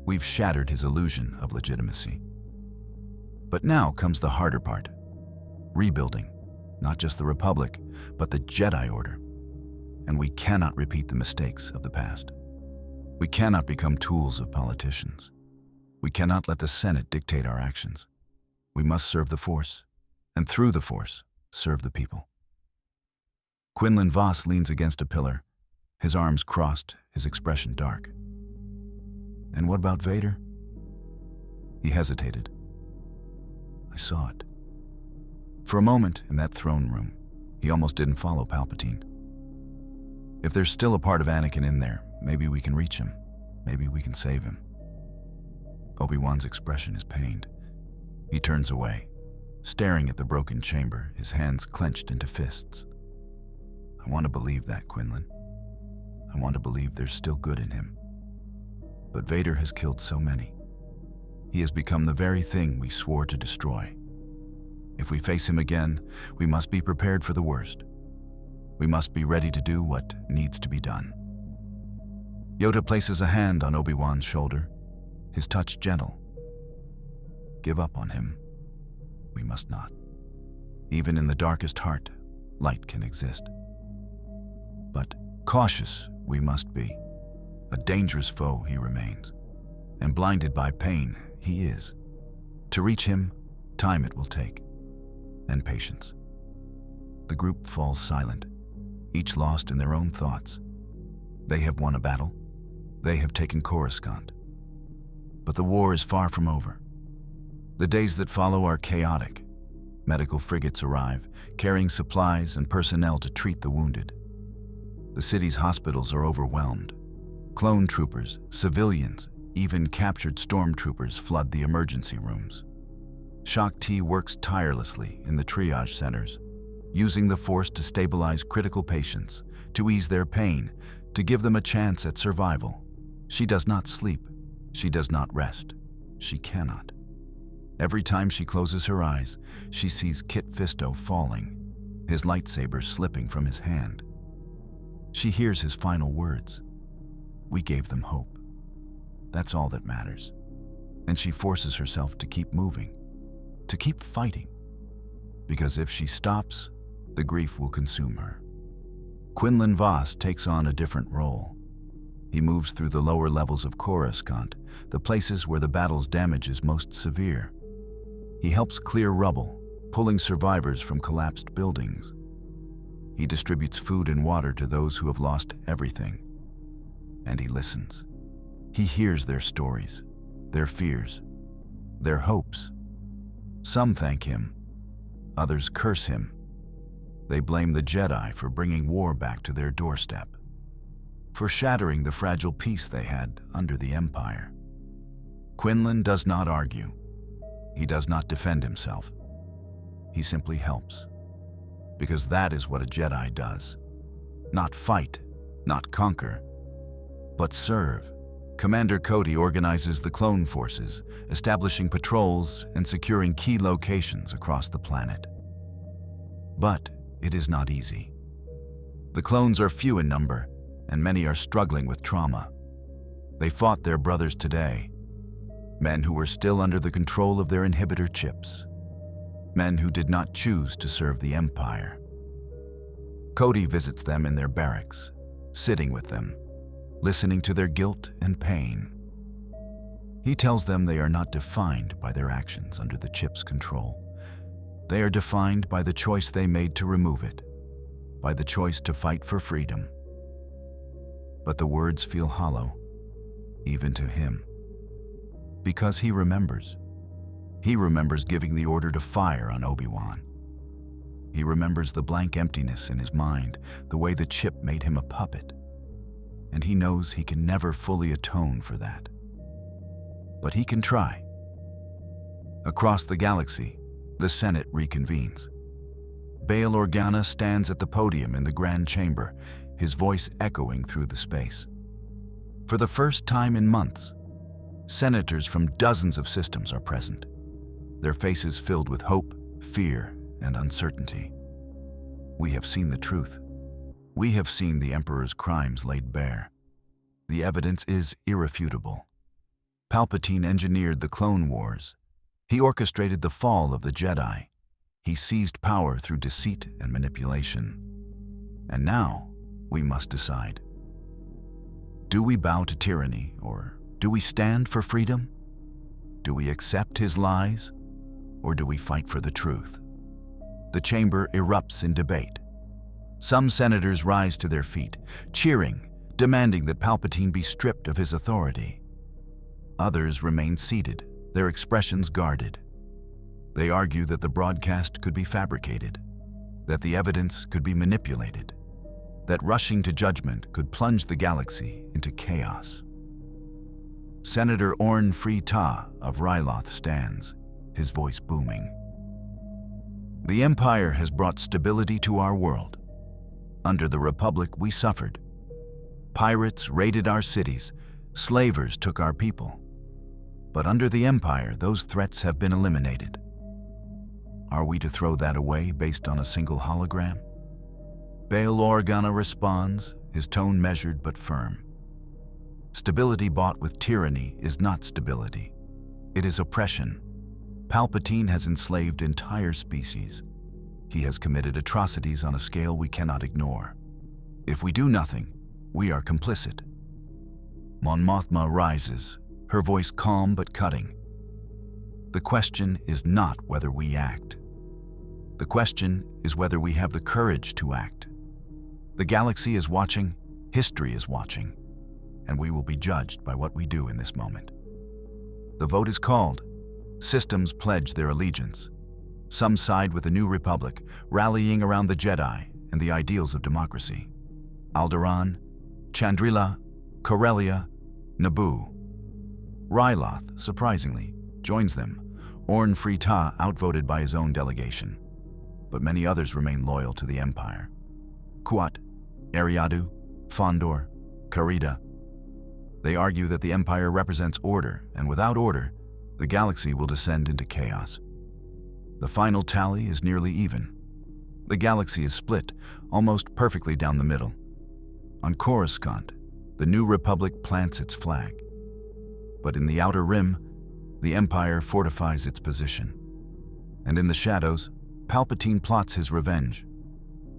[SPEAKER 1] We've shattered his illusion of legitimacy. But now comes the harder part. rebuilding, not just the Republic, but the Jedi Order. And we cannot repeat the mistakes of the past. We cannot become tools of politicians. We cannot let the Senate dictate our actions. We must serve the Force, and through the Force, serve the people. Quinlan Vos leans against a pillar, his arms crossed, his expression dark. And what about Vader? He hesitated. I saw it. For a moment in that throne room, he almost didn't follow Palpatine. If there's still a part of Anakin in there, maybe we can reach him. Maybe we can save him. Obi-Wan's expression is pained. He turns away, staring at the broken chamber, his hands clenched into fists. I want to believe that, Quinlan. I want to believe there's still good in him. But Vader has killed so many. He has become the very thing we swore to destroy. If we face him again, we must be prepared for the worst. We must be ready to do what needs to be done. Yoda places a hand on Obi-Wan's shoulder, his touch gentle. Give up on him. We must not. Even in the darkest heart, light can exist. But cautious we must be. A dangerous foe he remains, and blinded by pain he is. To reach him, time it will take, and patience. The group falls silent, each lost in their own thoughts. They have won a battle. They have taken Coruscant. But the war is far from over. The days that follow are chaotic. Medical frigates arrive, carrying supplies and personnel to treat the wounded. The city's hospitals are overwhelmed. Clone troopers, civilians, even captured stormtroopers flood the emergency rooms. Shaak Ti works tirelessly in the triage centers, using the Force to stabilize critical patients, to ease their pain, to give them a chance at survival. She does not sleep. She does not rest. She cannot. Every time she closes her eyes, she sees Kit Fisto falling, his lightsaber slipping from his hand. She hears his final words. We gave them hope. That's all that matters. And she forces herself to keep moving, to keep fighting. Because if she stops, the grief will consume her. Quinlan Vos takes on a different role. He moves through the lower levels of Coruscant, the places where the battle's damage is most severe. He helps clear rubble, pulling survivors from collapsed buildings. He distributes food and water to those who have lost everything. And he listens. He hears their stories, their fears, their hopes. Some thank him, others curse him. They blame the Jedi for bringing war back to their doorstep, for shattering the fragile peace they had under the Empire. Quinlan does not argue. He does not defend himself. He simply helps. Because that is what a Jedi does. Not fight, not conquer, but serve. Commander Cody organizes the clone forces, establishing patrols and securing key locations across the planet. But it is not easy. The clones are few in number, and many are struggling with trauma. They fought their brothers today, men who were still under the control of their inhibitor chips, men who did not choose to serve the Empire. Cody visits them in their barracks, sitting with them, listening to their guilt and pain. He tells them they are not defined by their actions under the chip's control. They are defined by the choice they made to remove it, by the choice to fight for freedom. But the words feel hollow, even to him, because he remembers. He remembers giving the order to fire on Obi-Wan. He remembers the blank emptiness in his mind, the way the chip made him a puppet. And he knows he can never fully atone for that. But he can try. Across the galaxy, the Senate reconvenes. Bail Organa stands at the podium in the Grand Chamber, his voice echoing through the space. For the first time in months, senators from dozens of systems are present, their faces filled with hope, fear, and uncertainty. We have seen the truth. We have seen the Emperor's crimes laid bare. The evidence is irrefutable. Palpatine engineered the Clone Wars. He orchestrated the fall of the Jedi. He seized power through deceit and manipulation. And now, we must decide. Do we bow to tyranny, or do we stand for freedom? Do we accept his lies, or do we fight for the truth? The chamber erupts in debate. Some senators rise to their feet, cheering, demanding that Palpatine be stripped of his authority. Others remain seated, their expressions guarded. They argue that the broadcast could be fabricated, that the evidence could be manipulated, that rushing to judgment could plunge the galaxy into chaos. Senator Orn Free Ta of Ryloth stands, his voice booming. The Empire has brought stability to our world. Under the Republic, we suffered. Pirates raided our cities, slavers took our people. But under the Empire, those threats have been eliminated. Are we to throw that away based on a single hologram? Bail Organa responds, his tone measured but firm. Stability bought with tyranny is not stability. It is oppression. Palpatine has enslaved entire species. He has committed atrocities on a scale we cannot ignore. If we do nothing, we are complicit. Mon Mothma rises, her voice calm but cutting. The question is not whether we act. The question is whether we have the courage to act. The galaxy is watching, history is watching, and we will be judged by what we do in this moment. The vote is called. Systems pledge their allegiance. Some side with the New Republic, rallying around the Jedi and the ideals of democracy. Alderaan, Chandrila, Corellia, Naboo. Ryloth, surprisingly, joins them, Orn Free Ta outvoted by his own delegation. But many others remain loyal to the Empire. Kuat, Eriadu, Fondor, Karida. They argue that the Empire represents order, and without order, the galaxy will descend into chaos. The final tally is nearly even. The galaxy is split, almost perfectly down the middle. On Coruscant, the New Republic plants its flag. But in the outer rim, the Empire fortifies its position. And in the shadows, Palpatine plots his revenge.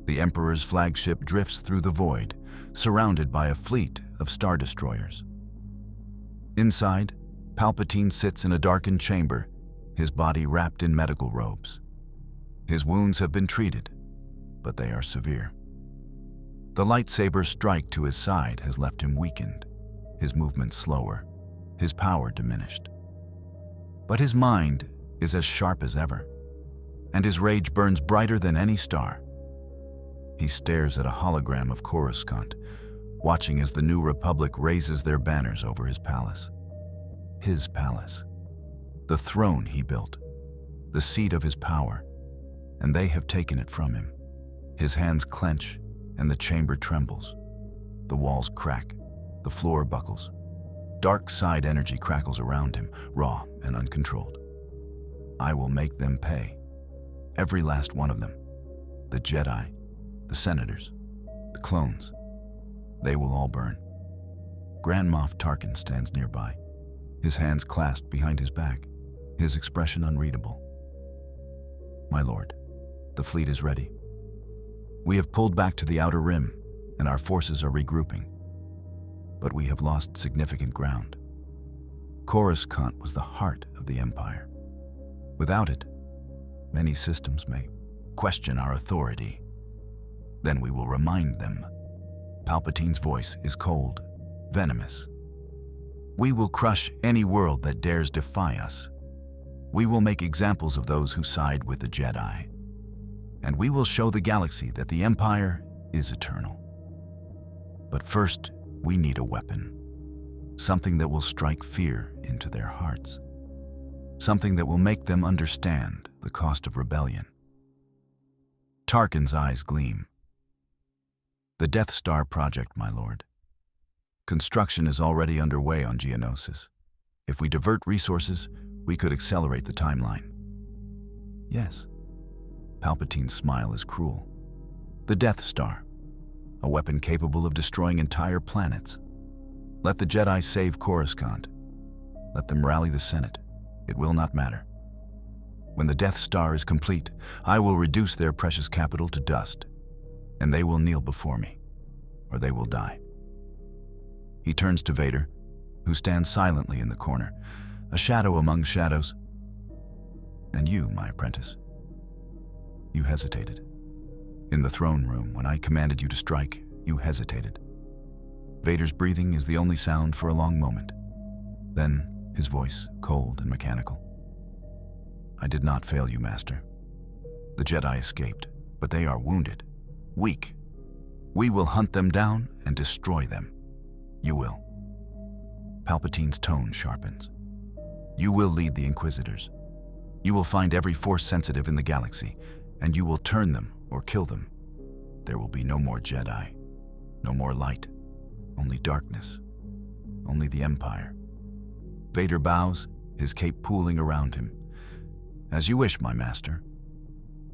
[SPEAKER 1] The Emperor's flagship drifts through the void, surrounded by a fleet of Star Destroyers. Inside, Palpatine sits in a darkened chamber, his body wrapped in medical robes. His wounds have been treated, but they are severe. The lightsaber strike to his side has left him weakened, his movements slower, his power diminished. But his mind is as sharp as ever, and his rage burns brighter than any star. He stares at a hologram of Coruscant, watching as the New Republic raises their banners over his palace. His palace. The throne he built, the seat of his power, and they have taken it from him. His hands clench, and the chamber trembles. The walls crack, the floor buckles. Dark side energy crackles around him, raw and uncontrolled. I will make them pay. Every last one of them. The Jedi, the senators, the clones. They will all burn. Grand Moff Tarkin stands nearby, his hands clasped behind his back, his expression unreadable. My lord, the fleet is ready. We have pulled back to the outer rim, and our forces are regrouping. But we have lost significant ground. Coruscant was the heart of the Empire. Without it, many systems may question our authority. Then we will remind them. Palpatine's voice is cold, venomous. We will crush any world that dares defy us. We will make examples of those who side with the Jedi. And we will show the galaxy that the Empire is eternal. But first, we need a weapon. Something that will strike fear into their hearts. Something that will make them understand the cost of rebellion. Tarkin's eyes gleam. The Death Star project, my lord. Construction is already underway on Geonosis. If we divert resources, we could accelerate the timeline. Yes. Palpatine's smile is cruel. The Death Star, a weapon capable of destroying entire planets. Let the Jedi save Coruscant. Let them rally the Senate. It will not matter. When the Death Star is complete, I will reduce their precious capital to dust, and they will kneel before me, or they will die." He turns to Vader, who stands silently in the corner, a shadow among shadows. "And you, my apprentice, you hesitated. In the throne room, when I commanded you to strike, you hesitated." Vader's breathing is the only sound for a long moment. Then, his voice, cold and mechanical. "I did not fail you, Master. The Jedi escaped, but they are wounded, weak. We will hunt them down and destroy them. You will." Palpatine's tone sharpens. "You will lead the Inquisitors. You will find every Force sensitive in the galaxy, and you will turn them or kill them. There will be no more Jedi, no more light, only darkness, only the Empire." Vader bows, his cape pooling around him. "As you wish, my master."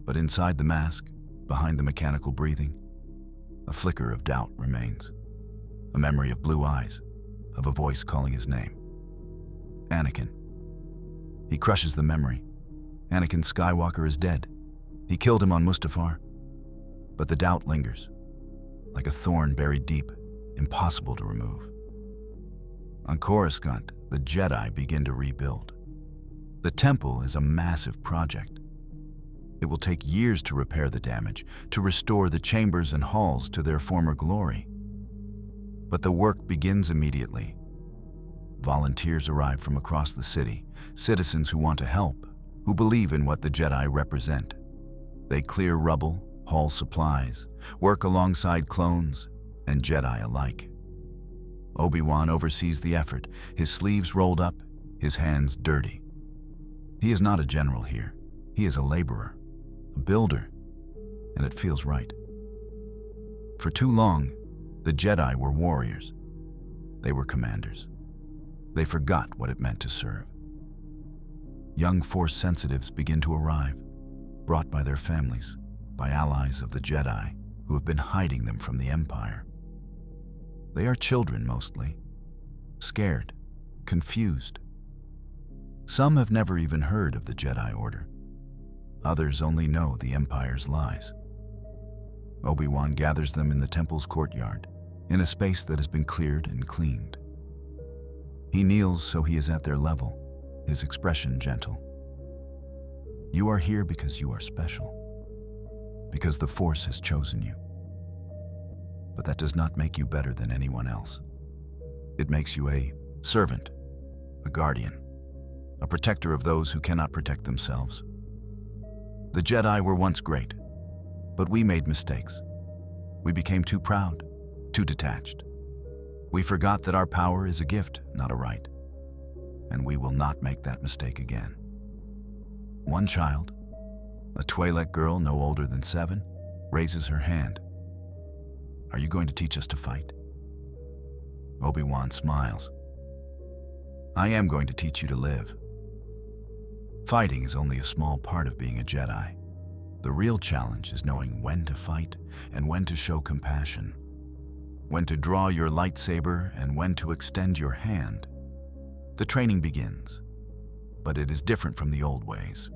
[SPEAKER 1] But inside the mask, behind the mechanical breathing, a flicker of doubt remains. A memory of blue eyes, of a voice calling his name. "Anakin." He crushes the memory. Anakin Skywalker is dead. He killed him on Mustafar. But the doubt lingers, like a thorn buried deep, impossible to remove. On Coruscant, the Jedi begin to rebuild. The temple is a massive project. It will take years to repair the damage, to restore the chambers and halls to their former glory. But the work begins immediately. Volunteers arrive from across the city, citizens who want to help, who believe in what the Jedi represent. They clear rubble, haul supplies, work alongside clones and Jedi alike. Obi-Wan oversees the effort, his sleeves rolled up, his hands dirty. He is not a general here. He is a laborer, a builder, and it feels right. For too long, the Jedi were warriors. They were commanders. They forgot what it meant to serve. Young Force sensitives begin to arrive, brought by their families, by allies of the Jedi who have been hiding them from the Empire. They are children mostly, scared, confused. Some have never even heard of the Jedi Order. Others only know the Empire's lies. Obi-Wan gathers them in the temple's courtyard, in a space that has been cleared and cleaned. He kneels so he is at their level, his expression gentle. "You are here because you are special, because the Force has chosen you. But that does not make you better than anyone else. It makes you a servant, a guardian, a protector of those who cannot protect themselves. The Jedi were once great, but we made mistakes. We became too proud, too detached. We forgot that our power is a gift, not a right. And we will not make that mistake again." One child, a Twi'lek girl no older than 7, raises her hand. "Are you going to teach us to fight?" Obi-Wan smiles. "I am going to teach you to live. Fighting is only a small part of being a Jedi. The real challenge is knowing when to fight and when to show compassion, when to draw your lightsaber and when to extend your hand. The training begins, but it is different from the old ways.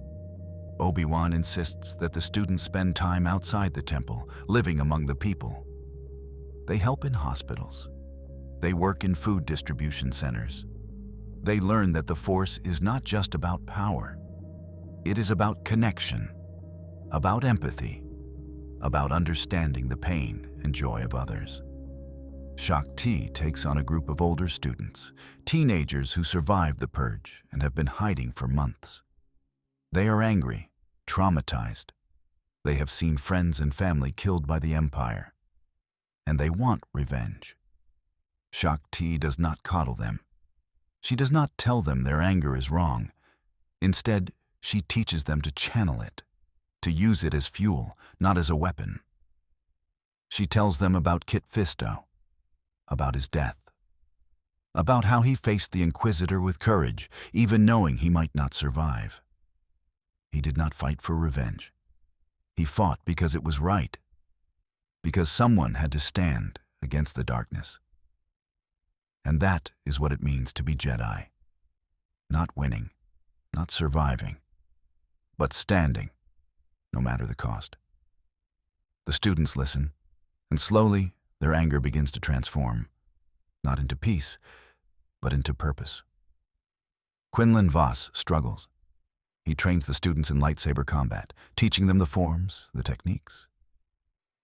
[SPEAKER 1] Obi-Wan insists that the students spend time outside the temple, living among the people. They help in hospitals. They work in food distribution centers. They learn that the Force is not just about power. It is about connection, about empathy, about understanding the pain and joy of others. Shakti takes on a group of older students, teenagers who survived the purge and have been hiding for months. They are angry, traumatized. They have seen friends and family killed by the Empire, and they want revenge. Shakti does not coddle them. She does not tell them their anger is wrong. Instead, she teaches them to channel it, to use it as fuel, not as a weapon. She tells them about Kit Fisto, about his death, about how he faced the Inquisitor with courage, even knowing he might not survive. He did not fight for revenge. He fought because it was right, because someone had to stand against the darkness. And that is what it means to be Jedi. Not winning, not surviving, but standing, no matter the cost. The students listen, and slowly their anger begins to transform, not into peace, but into purpose. Quinlan Voss struggles. He trains the students in lightsaber combat, teaching them the forms, the techniques.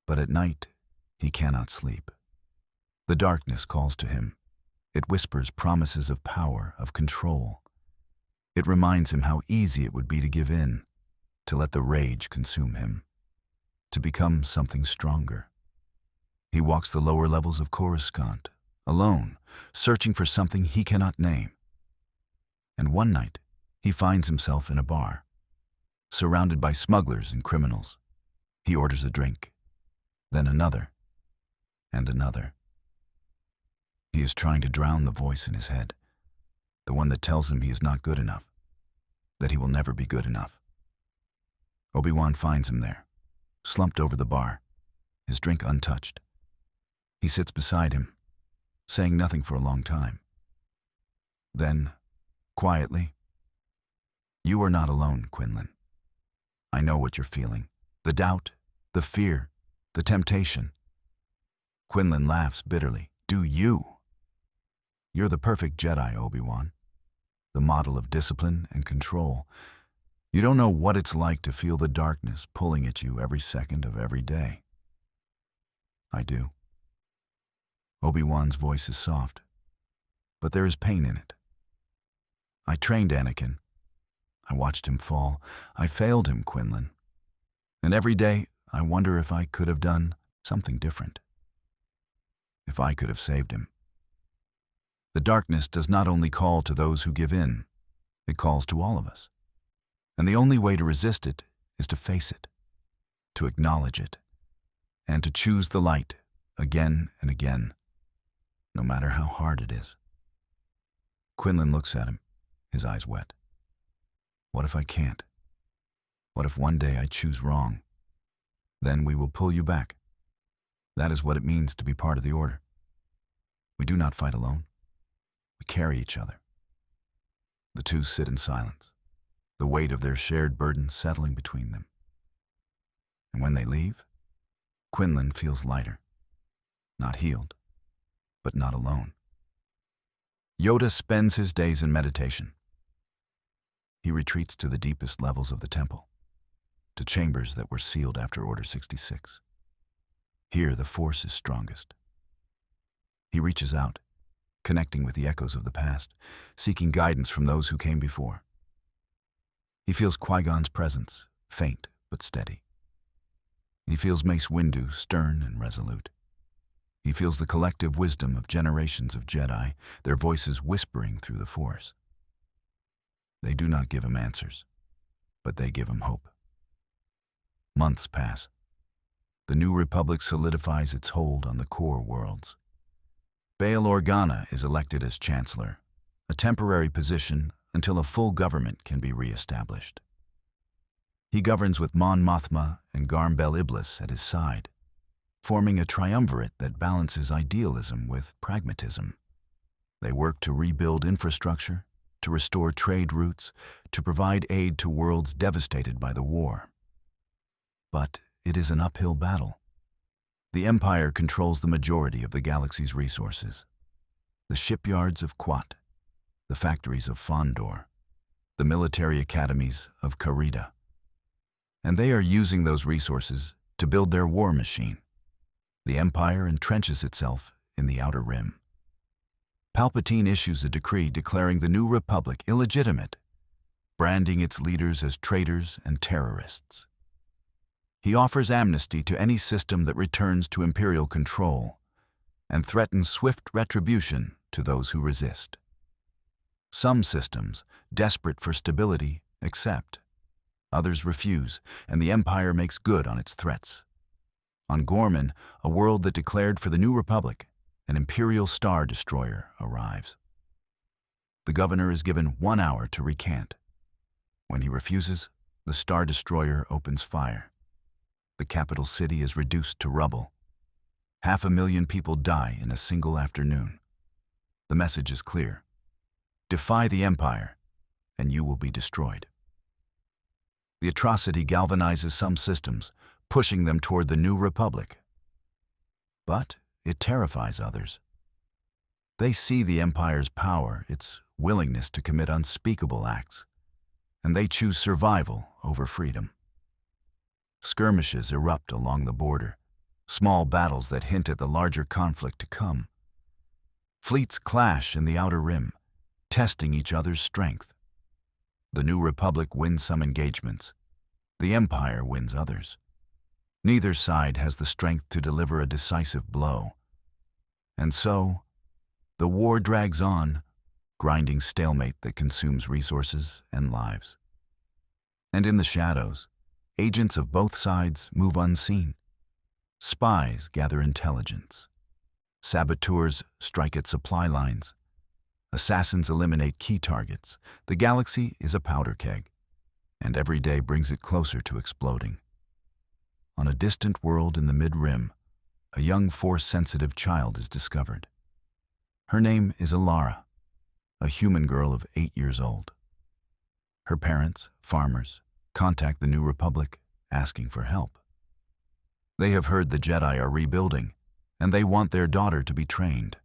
[SPEAKER 1] But at night, he cannot sleep. The darkness calls to him. It whispers promises of power, of control. It reminds him how easy it would be to give in, to let the rage consume him, to become something stronger. He walks the lower levels of Coruscant, alone, searching for something he cannot name. And one night, he finds himself in a bar, surrounded by smugglers and criminals. He orders a drink, then another, and another. He is trying to drown the voice in his head, the one that tells him he is not good enough, that he will never be good enough. Obi-Wan finds him there, slumped over the bar, his drink untouched. He sits beside him, saying nothing for a long time. Then, quietly, "You are not alone, Quinlan. I know what you're feeling. The doubt, the fear, the temptation." Quinlan laughs bitterly. "Do you? You're the perfect Jedi, Obi-Wan, the model of discipline and control. You don't know what it's like to feel the darkness pulling at you every second of every day." "I do." Obi-Wan's voice is soft, but there is pain in it. "I trained Anakin. I watched him fall. I failed him, Quinlan. And every day, I wonder if I could have done something different. If I could have saved him." The darkness does not only call to those who give in, it calls to all of us. And the only way to resist it is to face it, to acknowledge it, and to choose the light again and again, no matter how hard it is. Quinlan looks at him, his eyes wet. "What if I can't? What if one day I choose wrong? Then we will pull you back. That is what it means to be part of the Order. We do not fight alone. We carry each other." The two sit in silence, the weight of their shared burden settling between them. And when they leave, Quinlan feels lighter, not healed, but not alone. Yoda spends his days in meditation. He retreats to the deepest levels of the temple, to chambers that were sealed after Order 66. Here the Force is strongest. He reaches out, connecting with the echoes of the past, seeking guidance from those who came before. He feels Qui-Gon's presence, faint but steady. He feels Mace Windu, stern and resolute. He feels the collective wisdom of generations of Jedi, their voices whispering through the Force. They do not give him answers, but they give him hope. Months pass. The New Republic solidifies its hold on the core worlds. Bail Organa is elected as Chancellor, a temporary position until a full government can be re-established. He governs with Mon Mothma and Garm Bel Iblis at his side, forming a triumvirate that balances idealism with pragmatism. They work to rebuild infrastructure, to restore trade routes, to provide aid to worlds devastated by the war. But it is an uphill battle. The Empire controls the majority of the galaxy's resources. The shipyards of Quat, the factories of Fondor, the military academies of Karida. And they are using those resources to build their war machine. The Empire entrenches itself in the Outer Rim. Palpatine issues a decree declaring the New Republic illegitimate, branding its leaders as traitors and terrorists. He offers amnesty to any system that returns to Imperial control and threatens swift retribution to those who resist. Some systems, desperate for stability, accept. Others refuse, and the Empire makes good on its threats. On Gorman, a world that declared for the New Republic, an Imperial Star Destroyer arrives. The governor is given 1 hour to recant. When he refuses, the Star Destroyer opens fire. The capital city is reduced to rubble. 500,000 people die in a single afternoon. The message is clear. Defy the Empire, and you will be destroyed. The atrocity galvanizes some systems, pushing them toward the New Republic. But it terrifies others. They see the Empire's power, its willingness to commit unspeakable acts, and they choose survival over freedom. Skirmishes erupt along the border, small battles that hint at the larger conflict to come. Fleets clash in the Outer Rim, testing each other's strength. The New Republic wins some engagements. The Empire wins others. Neither side has the strength to deliver a decisive blow. And so, the war drags on, grinding stalemate that consumes resources and lives. And in the shadows, agents of both sides move unseen. Spies gather intelligence. Saboteurs strike at supply lines. Assassins eliminate key targets. The galaxy is a powder keg, and every day brings it closer to exploding. On a distant world in the Mid-Rim, a young Force-sensitive child is discovered. Her name is Alara, a human girl of 8 years old. Her parents, farmers, contact the New Republic, asking for help. They have heard the Jedi are rebuilding, and they want their daughter to be trained.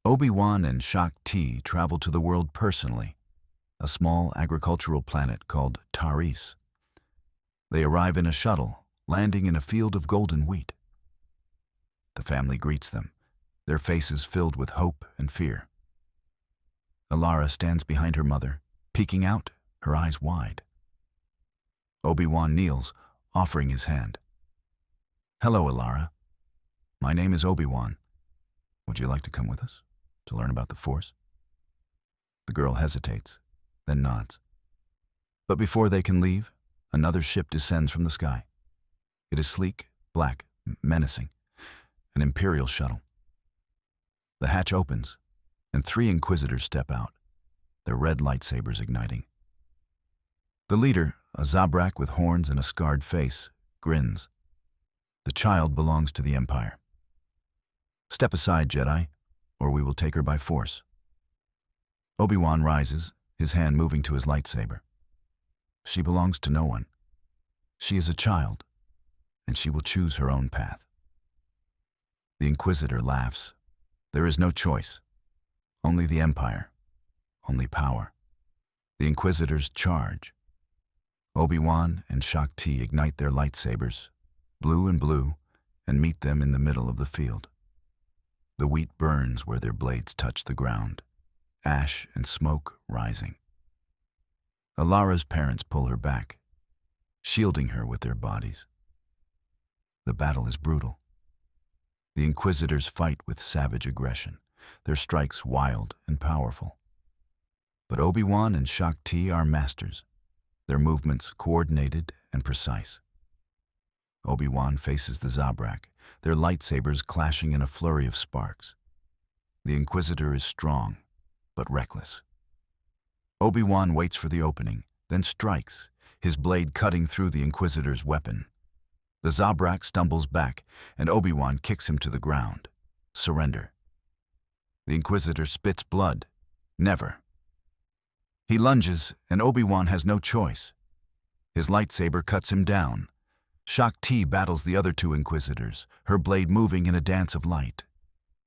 [SPEAKER 1] Obi-Wan and Shaak Ti travel to the world personally, a small agricultural planet called Taris. They arrive in a shuttle, landing in a field of golden wheat. The family greets them, their faces filled with hope and fear. Alara stands behind her mother, peeking out, her eyes wide. Obi-Wan kneels, offering his hand. "Hello, Alara. My name is Obi-Wan. Would you like to come with us to learn about the Force?" The girl hesitates, then nods. But before they can leave, another ship descends from the sky. It is sleek, black, menacing, an Imperial shuttle. The hatch opens, and 3 Inquisitors step out, their red lightsabers igniting. The leader, a Zabrak with horns and a scarred face, grins. The child belongs to the Empire. "Step aside, Jedi, or we will take her by force." Obi-Wan rises, his hand moving to his lightsaber. She belongs to no one. She is a child, and she will choose her own path. The Inquisitor laughs. There is no choice. Only the Empire. Only power. The Inquisitors charge. Obi-Wan and Shaak Ti ignite their lightsabers, blue and blue, and meet them in the middle of the field. The wheat burns where their blades touch the ground, ash and smoke rising. Alara's parents pull her back, shielding her with their bodies. The battle is brutal. The Inquisitors fight with savage aggression, their strikes wild and powerful. But Obi-Wan and Shaak Ti are masters, their movements coordinated and precise. Obi-Wan faces the Zabrak, their lightsabers clashing in a flurry of sparks. The Inquisitor is strong, but reckless. Obi-Wan waits for the opening, then strikes, his blade cutting through the Inquisitor's weapon. The Zabrak stumbles back, and Obi-Wan kicks him to the ground. Surrender. The Inquisitor spits blood. Never. He lunges, and Obi-Wan has no choice. His lightsaber cuts him down. Shaak Ti battles the other 2 Inquisitors, her blade moving in a dance of light.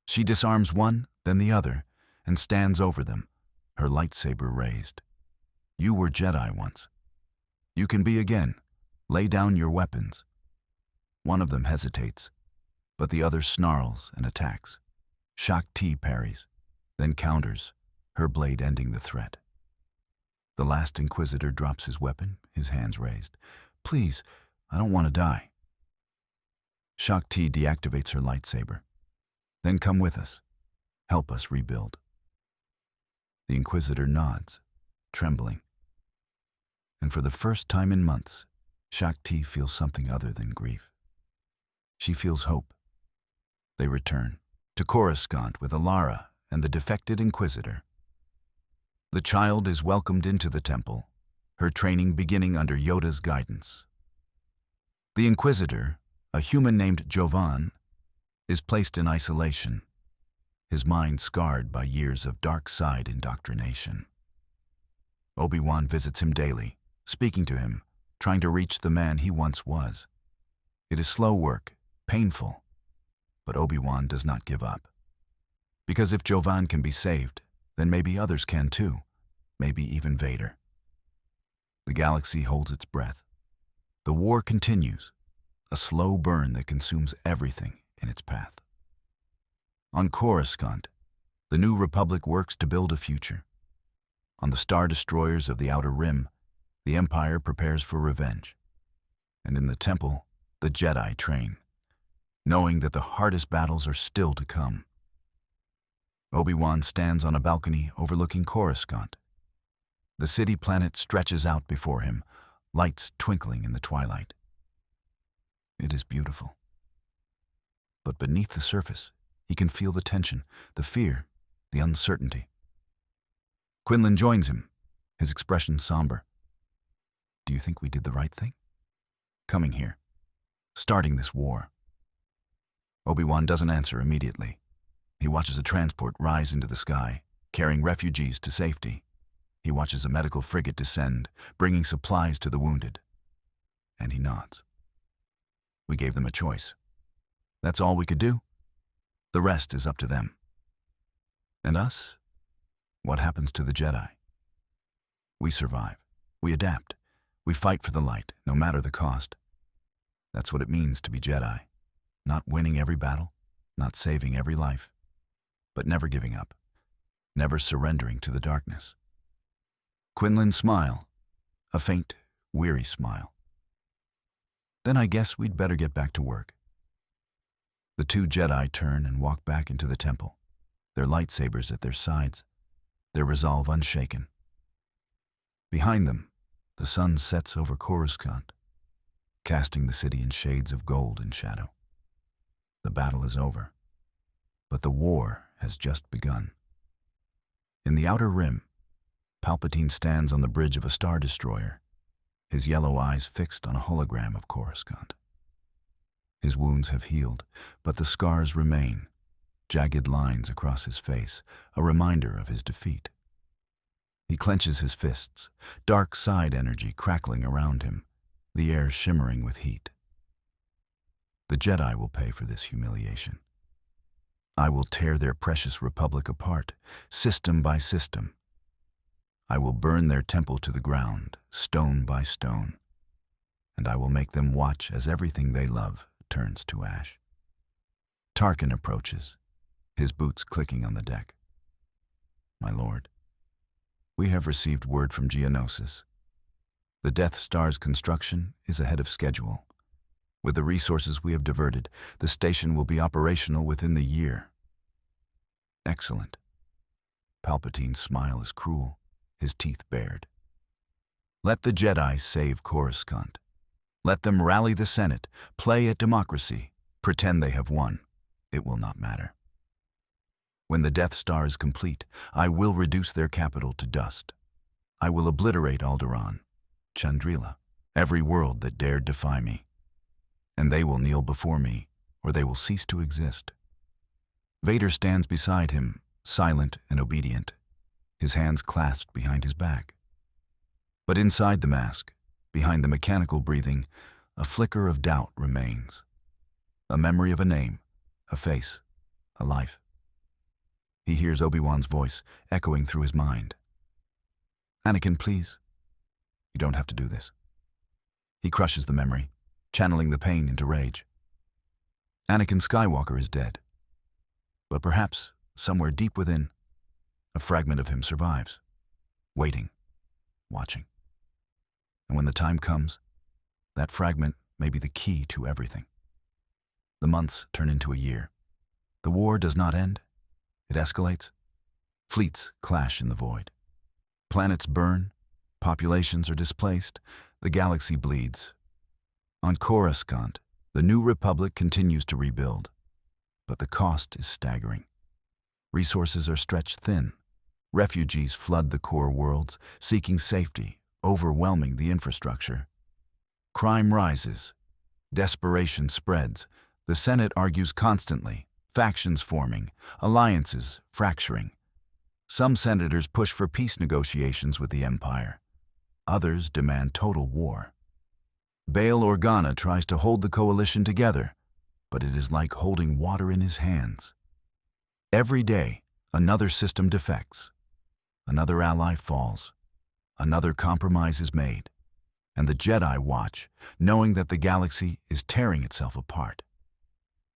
[SPEAKER 1] She disarms one, then the other, and stands over them, her lightsaber raised. "You were Jedi once. You can be again. Lay down your weapons." One of them hesitates, but the other snarls and attacks. Shaak Ti parries, then counters, her blade ending the threat. The last Inquisitor drops his weapon, his hands raised. "Please, I don't want to die." Shaak Ti deactivates her lightsaber. "Then come with us. Help us rebuild." The Inquisitor nods, trembling. And for the first time in months, Shaak Ti feels something other than grief. She feels hope. They return to Coruscant with Alara and the defected Inquisitor. The child is welcomed into the temple, her training beginning under Yoda's guidance. The Inquisitor, a human named Jovan, is placed in isolation, his mind scarred by years of dark side indoctrination. Obi-Wan visits him daily, speaking to him, trying to reach the man he once was. It is slow work, painful, but Obi-Wan does not give up. Because if Jovan can be saved, then maybe others can too, maybe even Vader. The galaxy holds its breath. The war continues, a slow burn that consumes everything in its path. On Coruscant, the New Republic works to build a future. On the Star Destroyers of the Outer Rim, the Empire prepares for revenge. And in the Temple, the Jedi train, knowing that the hardest battles are still to come. Obi-Wan stands on a balcony overlooking Coruscant. The city planet stretches out before him, lights twinkling in the twilight. It is beautiful. But beneath the surface, he can feel the tension, the fear, the uncertainty. Quinlan joins him, his expression somber. Do you think we did the right thing? Coming here, starting this war. Obi-Wan doesn't answer immediately. He watches a transport rise into the sky, carrying refugees to safety. He watches a medical frigate descend, bringing supplies to the wounded. And he nods. We gave them a choice. That's all we could do. The rest is up to them. And us? What happens to the Jedi? We survive. We adapt. We fight for the light, no matter the cost. That's what it means to be Jedi. Not winning every battle, not saving every life, but never giving up, never surrendering to the darkness. Quinlan's smile, a faint, weary smile. Then I guess we'd better get back to work. The two Jedi turn and walk back into the temple, their lightsabers at their sides, their resolve unshaken. Behind them, the sun sets over Coruscant, casting the city in shades of gold and shadow. The battle is over, but the war has just begun. In the Outer Rim, Palpatine stands on the bridge of a Star Destroyer, his yellow eyes fixed on a hologram of Coruscant. His wounds have healed, but the scars remain, jagged lines across his face, a reminder of his defeat. He clenches his fists, dark side energy crackling around him, the air shimmering with heat. The Jedi will pay for this humiliation. I will tear their precious republic apart, system by system. I will burn their temple to the ground, stone by stone, and I will make them watch as everything they love turns to ash. Tarkin approaches, his boots clicking on the deck. My lord, we have received word from Geonosis. The Death Star's construction is ahead of schedule. With the resources we have diverted, the station will be operational within the year. Excellent. Palpatine's smile is cruel, his teeth bared. Let the Jedi save Coruscant. Let them rally the Senate, play at democracy, pretend they have won. It will not matter. When the Death Star is complete, I will reduce their capital to dust. I will obliterate Alderaan, Chandrila, every world that dared defy me. And they will kneel before me, or they will cease to exist. Vader stands beside him, silent and obedient, his hands clasped behind his back. But inside the mask, behind the mechanical breathing, a flicker of doubt remains. A memory of a name, a face, a life. He hears Obi-Wan's voice echoing through his mind. Anakin, please. You don't have to do this. He crushes the memory, channeling the pain into rage. Anakin Skywalker is dead. But perhaps, somewhere deep within, a fragment of him survives, waiting, watching. And when the time comes, that fragment may be the key to everything. The months turn into a year. The war does not end. It escalates. Fleets clash in the void. Planets burn. Populations are displaced. The galaxy bleeds. On Coruscant, the New Republic continues to rebuild. But the cost is staggering. Resources are stretched thin. Refugees flood the core worlds, seeking safety, overwhelming the infrastructure. Crime rises. Desperation spreads. The Senate argues constantly, factions forming, alliances fracturing. Some senators push for peace negotiations with the Empire. Others demand total war. Bail Organa tries to hold the coalition together, but it is like holding water in his hands. Every day, another system defects, another ally falls, another compromise is made, and the Jedi watch, knowing that the galaxy is tearing itself apart.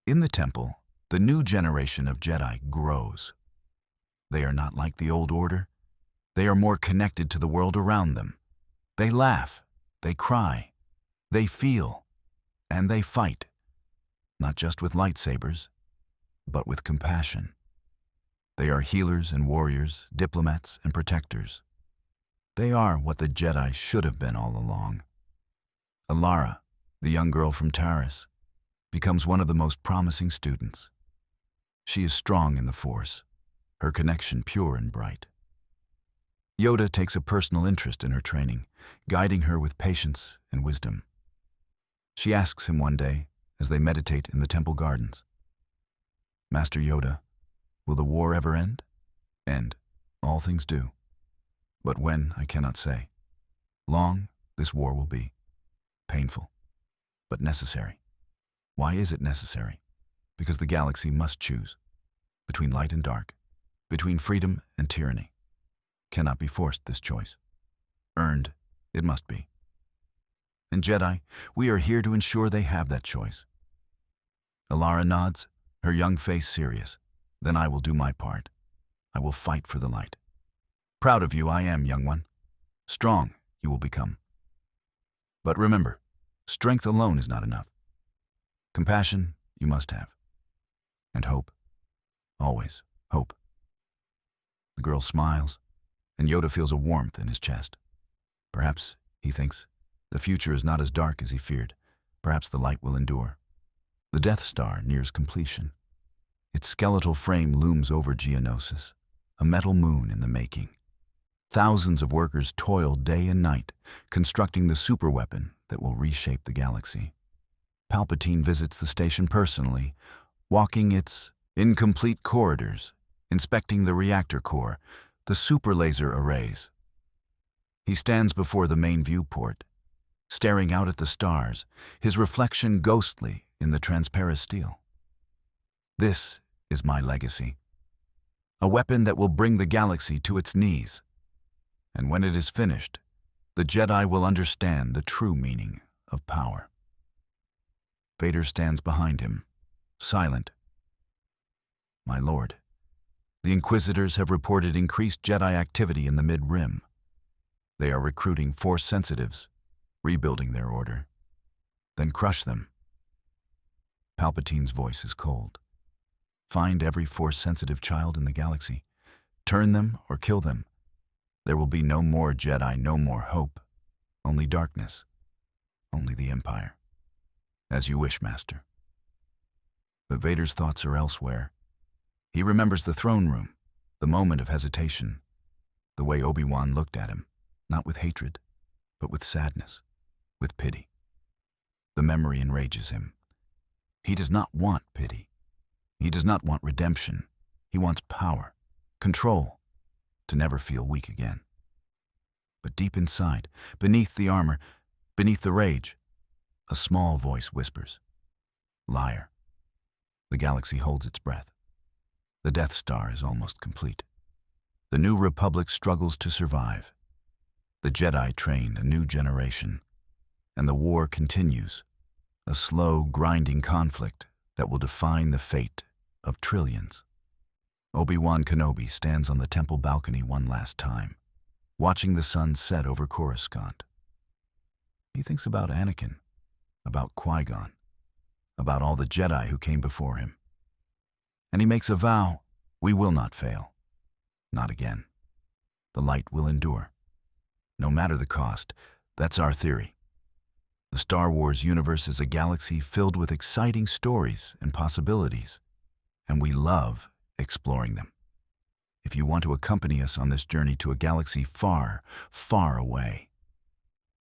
[SPEAKER 1] In the temple, the new generation of Jedi grows. They are not like the old order. They are more connected to the world around them. They laugh, they cry, they feel, and they fight, not just with lightsabers, but with compassion. They are healers and warriors, diplomats and protectors. They are what the Jedi should have been all along. Alara, the young girl from Taris, becomes one of the most promising students. She is strong in the Force, her connection pure and bright. Yoda takes a personal interest in her training, guiding her with patience and wisdom. She asks him one day, as they meditate in the temple gardens, "Master Yoda, will the war ever end?" "End. All things do. But when, I cannot say. Long, this war will be. Painful, but necessary." Why is it necessary? Because the galaxy must choose between light and dark, between freedom and tyranny. Cannot be forced, this choice. Earned, it must be. And Jedi, we are here to ensure they have that choice. Alara nods, her young face serious. "Then I will do my part. I will fight for the light. Proud of you I am, young one. Strong you will become. But remember, strength alone is not enough. Compassion you must have. And hope. Always hope." The girl smiles, and Yoda feels a warmth in his chest. Perhaps, he thinks, the future is not as dark as he feared. Perhaps the light will endure. The Death Star nears completion. Its skeletal frame looms over Geonosis, a metal moon in the making. Thousands of workers toil day and night, constructing the superweapon that will reshape the galaxy. Palpatine visits the station personally, walking its incomplete corridors, inspecting the reactor core, the super laser arrays. He stands before the main viewport, staring out at the stars, his reflection ghostly in the transparent steel. "This is my legacy. A weapon that will bring the galaxy to its knees. And when it is finished, the Jedi will understand the true meaning of power." Vader stands behind him, silent. "My lord, the Inquisitors have reported increased Jedi activity in the Mid-Rim. They are recruiting Force sensitives, rebuilding their order. Then crush them." Palpatine's voice is cold. "Find every Force-sensitive child in the galaxy. Turn them or kill them. There will be no more Jedi, no more hope. Only darkness. Only the Empire. As you wish, Master." But Vader's thoughts are elsewhere. He remembers the throne room, the moment of hesitation, the way Obi-Wan looked at him, not with hatred, but with sadness, with pity. The memory enrages him. He does not want pity. He does not want redemption. He wants power, control, to never feel weak again. But deep inside, beneath the armor, beneath the rage, a small voice whispers, "Liar." The galaxy holds its breath. The Death Star is almost complete. The New Republic struggles to survive. The Jedi train a new generation. And the war continues, a slow, grinding conflict that will define the fate of trillions. Obi-Wan Kenobi stands on the temple balcony one last time, watching the sun set over Coruscant. He thinks about Anakin, about Qui-Gon, about all the Jedi who came before him. And he makes a vow, we will not fail. Not again. The light will endure. No matter the cost, that's our theory. The Star Wars universe is a galaxy filled with exciting stories and possibilities, and we love exploring them. If you want to accompany us on this journey to a galaxy far, far away,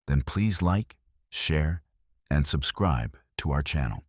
[SPEAKER 1] then please like, share, and subscribe to our channel.